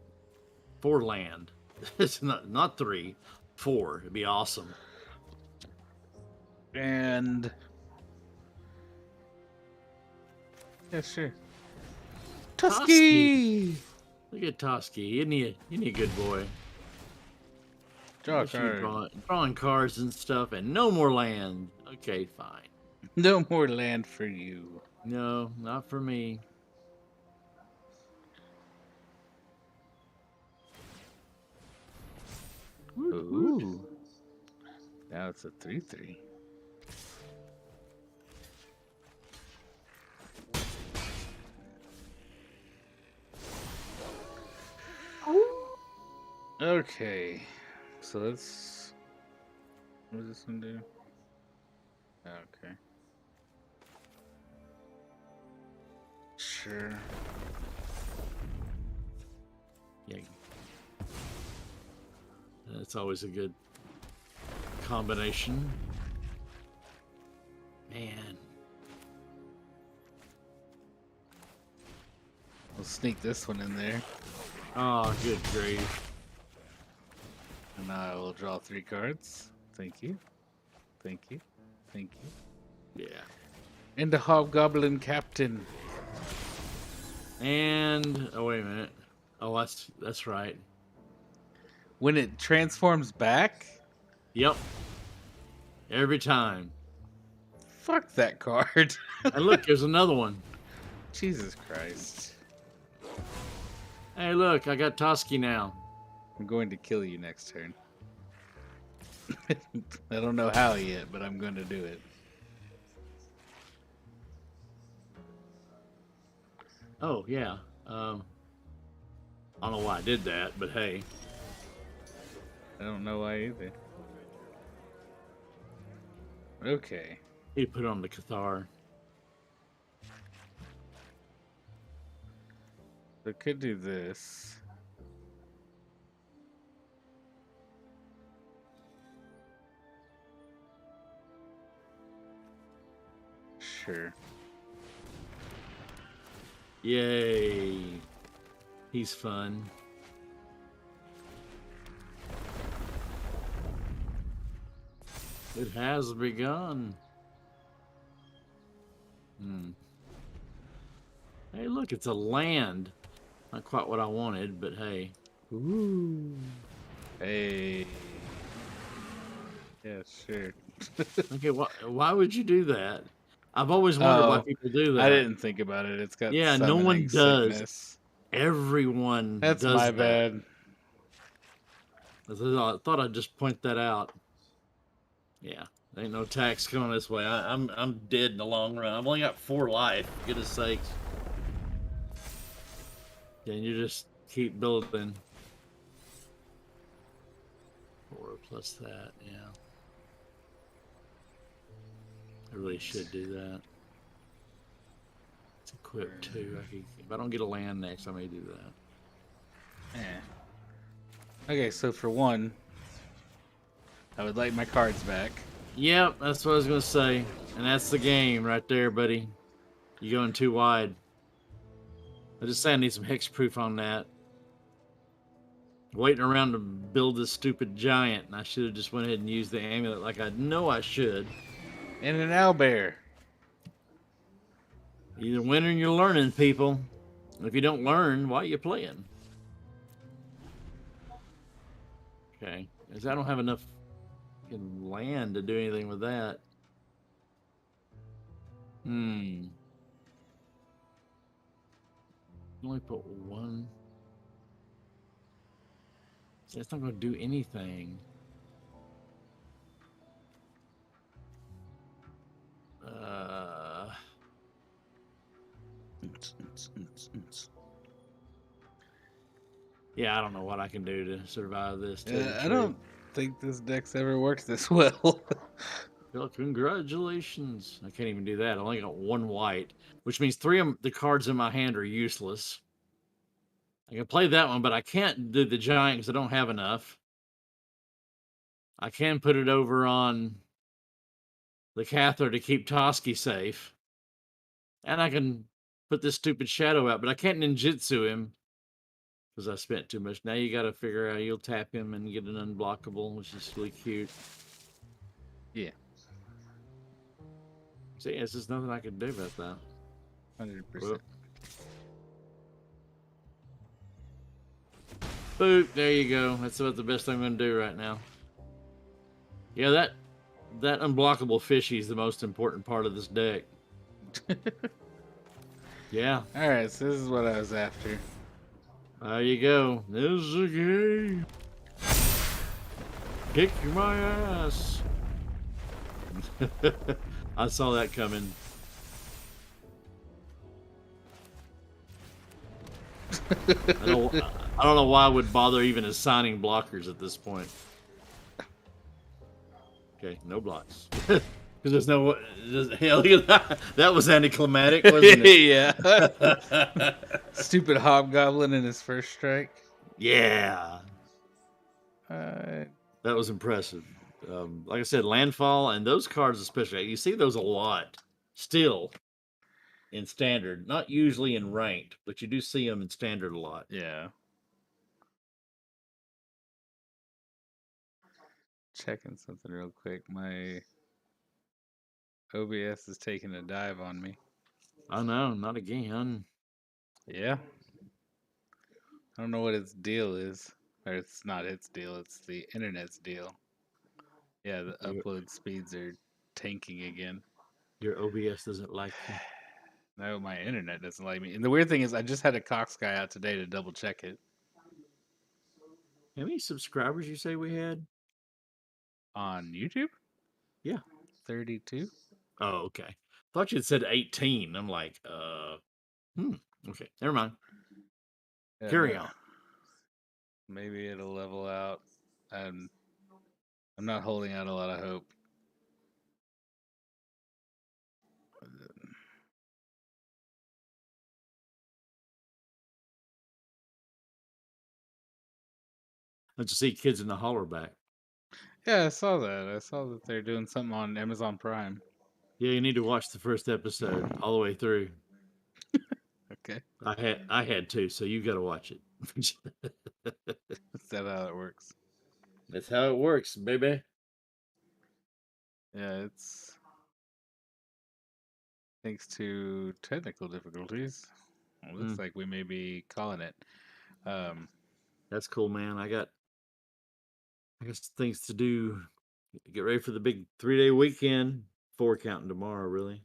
4 land. It's not 3, 4. It'd be awesome. And yeah, sure. Tusky! Look at Toski. Isn't he a good boy? Draw a Look at you card. drawing cards and stuff, and no more land. Okay, fine. No more land for you. No, not for me. Ooh. Now it's a 3/3. Okay. So let's. What does this one do? Okay. Sure. Yeah. That's always a good combination. Man. We'll sneak this one in there. Oh, good grief. And now I will draw 3 cards. Thank you. Thank you. Thank you. Yeah. And the Hobgoblin Captain. And oh, wait a minute. Oh, that's right. When it transforms back? Yep. Every time. Fuck that card. And look, there's another one. Jesus Christ. Hey, look, I got Toski now. I'm going to kill you next turn. I don't know how yet, but I'm going to do it. Oh, yeah. I don't know why I did that, but hey. I don't know why either. Okay. He put on the Cathar. So could do this. Sure. Yay. He's fun. It has begun. Hey, look, it's a land. Not quite what I wanted, but hey. Ooh. Hey. Yeah, sure. Okay, why would you do that? I've always wondered why people do that. I didn't think about it. It's got Yeah, no one summoning does. sickness. Everyone That's does my that. bad. I thought I'd just point that out. Yeah, ain't no tax coming this way. I'm dead in the long run. I've only got 4 life. For goodness sakes. And you just keep building. 4 plus that, yeah. I really should do that. It's equipped too. If I don't get a land next, I may do that. Okay, so for one, I would like my cards back. Yep, that's what I was gonna say. And that's the game right there, buddy. You're going too wide. I just say I need some hexproof on that. Waiting around to build this stupid giant, and I should have just went ahead and used the amulet like I know I should. And an owlbear. You're winning, you're learning, people. If you don't learn, why are you playing? Okay, because I don't have enough land to do anything with that. Only put one. See, it's not going to do anything. Yeah, I don't know what I can do to survive this. I don't think this deck's ever worked this well. Well, congratulations. I can't even do that. I only got one white, which means 3 of the cards in my hand are useless. I can play that one, but I can't do the giant because I don't have enough. I can put it over on the Cather to keep Toski safe. And I can put this stupid shadow out, but I can't ninjutsu him because I spent too much. Now you got to figure out you'll tap him and get an unblockable, which is really cute. Yeah. See, there's just nothing I can do about that. 100%. Boop, there you go. That's about the best I'm going to do right now. Yeah, that unblockable fishy is the most important part of this deck. Yeah. Alright, so this is what I was after. There you go. This is a game. Kick my ass. I saw that coming. I don't know why I would bother even assigning blockers at this point. Okay, no blocks. Because there's no... Hell, look at that. That was anticlimactic, wasn't it? Yeah. Stupid hobgoblin in his first strike. Yeah. Uh, That was impressive. Like I said, landfall and those cards especially. You see those a lot still in standard. Not usually in ranked, but you do see them in standard a lot. yeah. Checking something real quick. My OBS is taking a dive on me. Oh no, not again. Yeah. I don't know what its deal is. Or it's not its deal, it's the internet's deal. Yeah, the upload speeds are tanking again. Your OBS doesn't like you. No, my internet doesn't like me. And the weird thing is, I just had a Cox guy out today to double check it. How many subscribers you say we had? On YouTube? Yeah. 32? Oh, okay. Thought you'd said 18. I'm like, okay, never mind. Yeah, Carry no. on. Maybe it'll level out. I'm not holding out a lot of hope. Let's see kids in the holler back. Yeah, I saw that. I saw that they're doing something on Amazon Prime. Yeah, you need to watch the first episode all the way through. Okay. I had to, so you got to watch it. Is that how it works? That's how it works, baby. Yeah, it's thanks to technical difficulties. It looks like we may be calling it. That's cool, man. I got some things to do. Get ready for the big 3-day weekend. 4 counting tomorrow, really.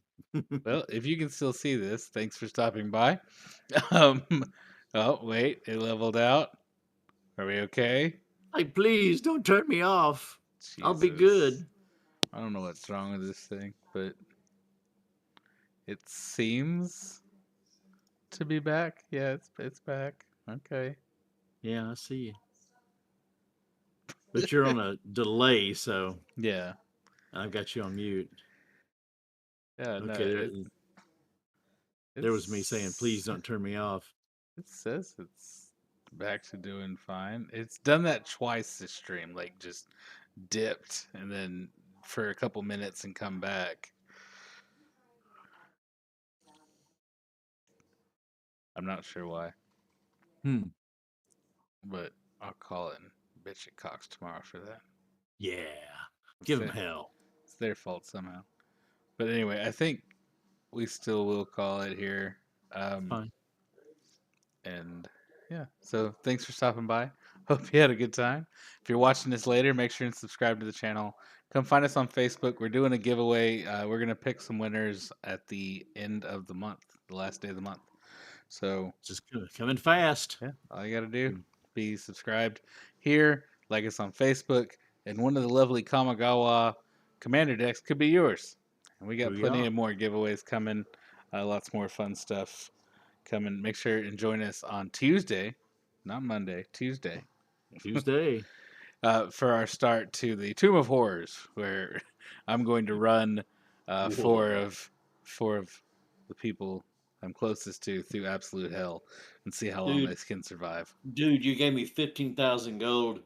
Well, if you can still see this, thanks for stopping by. Um, oh, wait, it leveled out. Are we okay? Hey, please don't turn me off. I'll be Jesus. good. I don't know what's wrong with this thing, but it seems to be back. Yeah, it's back. Okay. Yeah, I see you. But you're on a delay, so Yeah. I've got you on mute. Yeah. No, Okay, there was me saying, please don't turn me off. It says it's back to doing fine. It's done that twice this stream, like just dipped and then for a couple minutes and come back. I'm not sure why. But I'll call it and bitch at Cox tomorrow for that. Yeah. Give them hell. It's their fault somehow. But anyway, I think we still will call it here. That's fine. And yeah, so thanks for stopping by. Hope you had a good time. If you're watching this later, make sure and subscribe to the channel. Come find us on Facebook. We're doing a giveaway. We're gonna pick some winners at the end of the month, the last day of the month. So Just coming fast. yeah, all you got to do be subscribed here, like us on Facebook, and one of the lovely Kamigawa commander decks could be yours. And we got plenty Booyah. of more giveaways coming, lots more fun stuff coming. Make sure and join us on Tuesday, not Monday, Tuesday, Tuesday. for our start to the Tomb of Horrors, where I'm going to run four Whoa. of the people I'm closest to through absolute hell and see how long Dude. they can survive. Dude, you gave me 15,000 gold.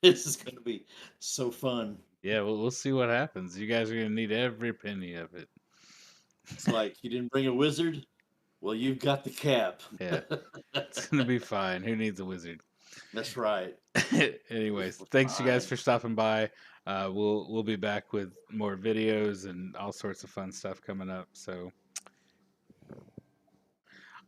This is going to be so fun. Yeah, we'll see what happens. You guys are gonna need every penny of it. It's like, you didn't bring a wizard? Well, you've got the cap. Yeah, it's gonna be fine. Who needs a wizard? That's right. Anyways, thanks you guys for stopping by. We'll be back with more videos and all sorts of fun stuff coming up. So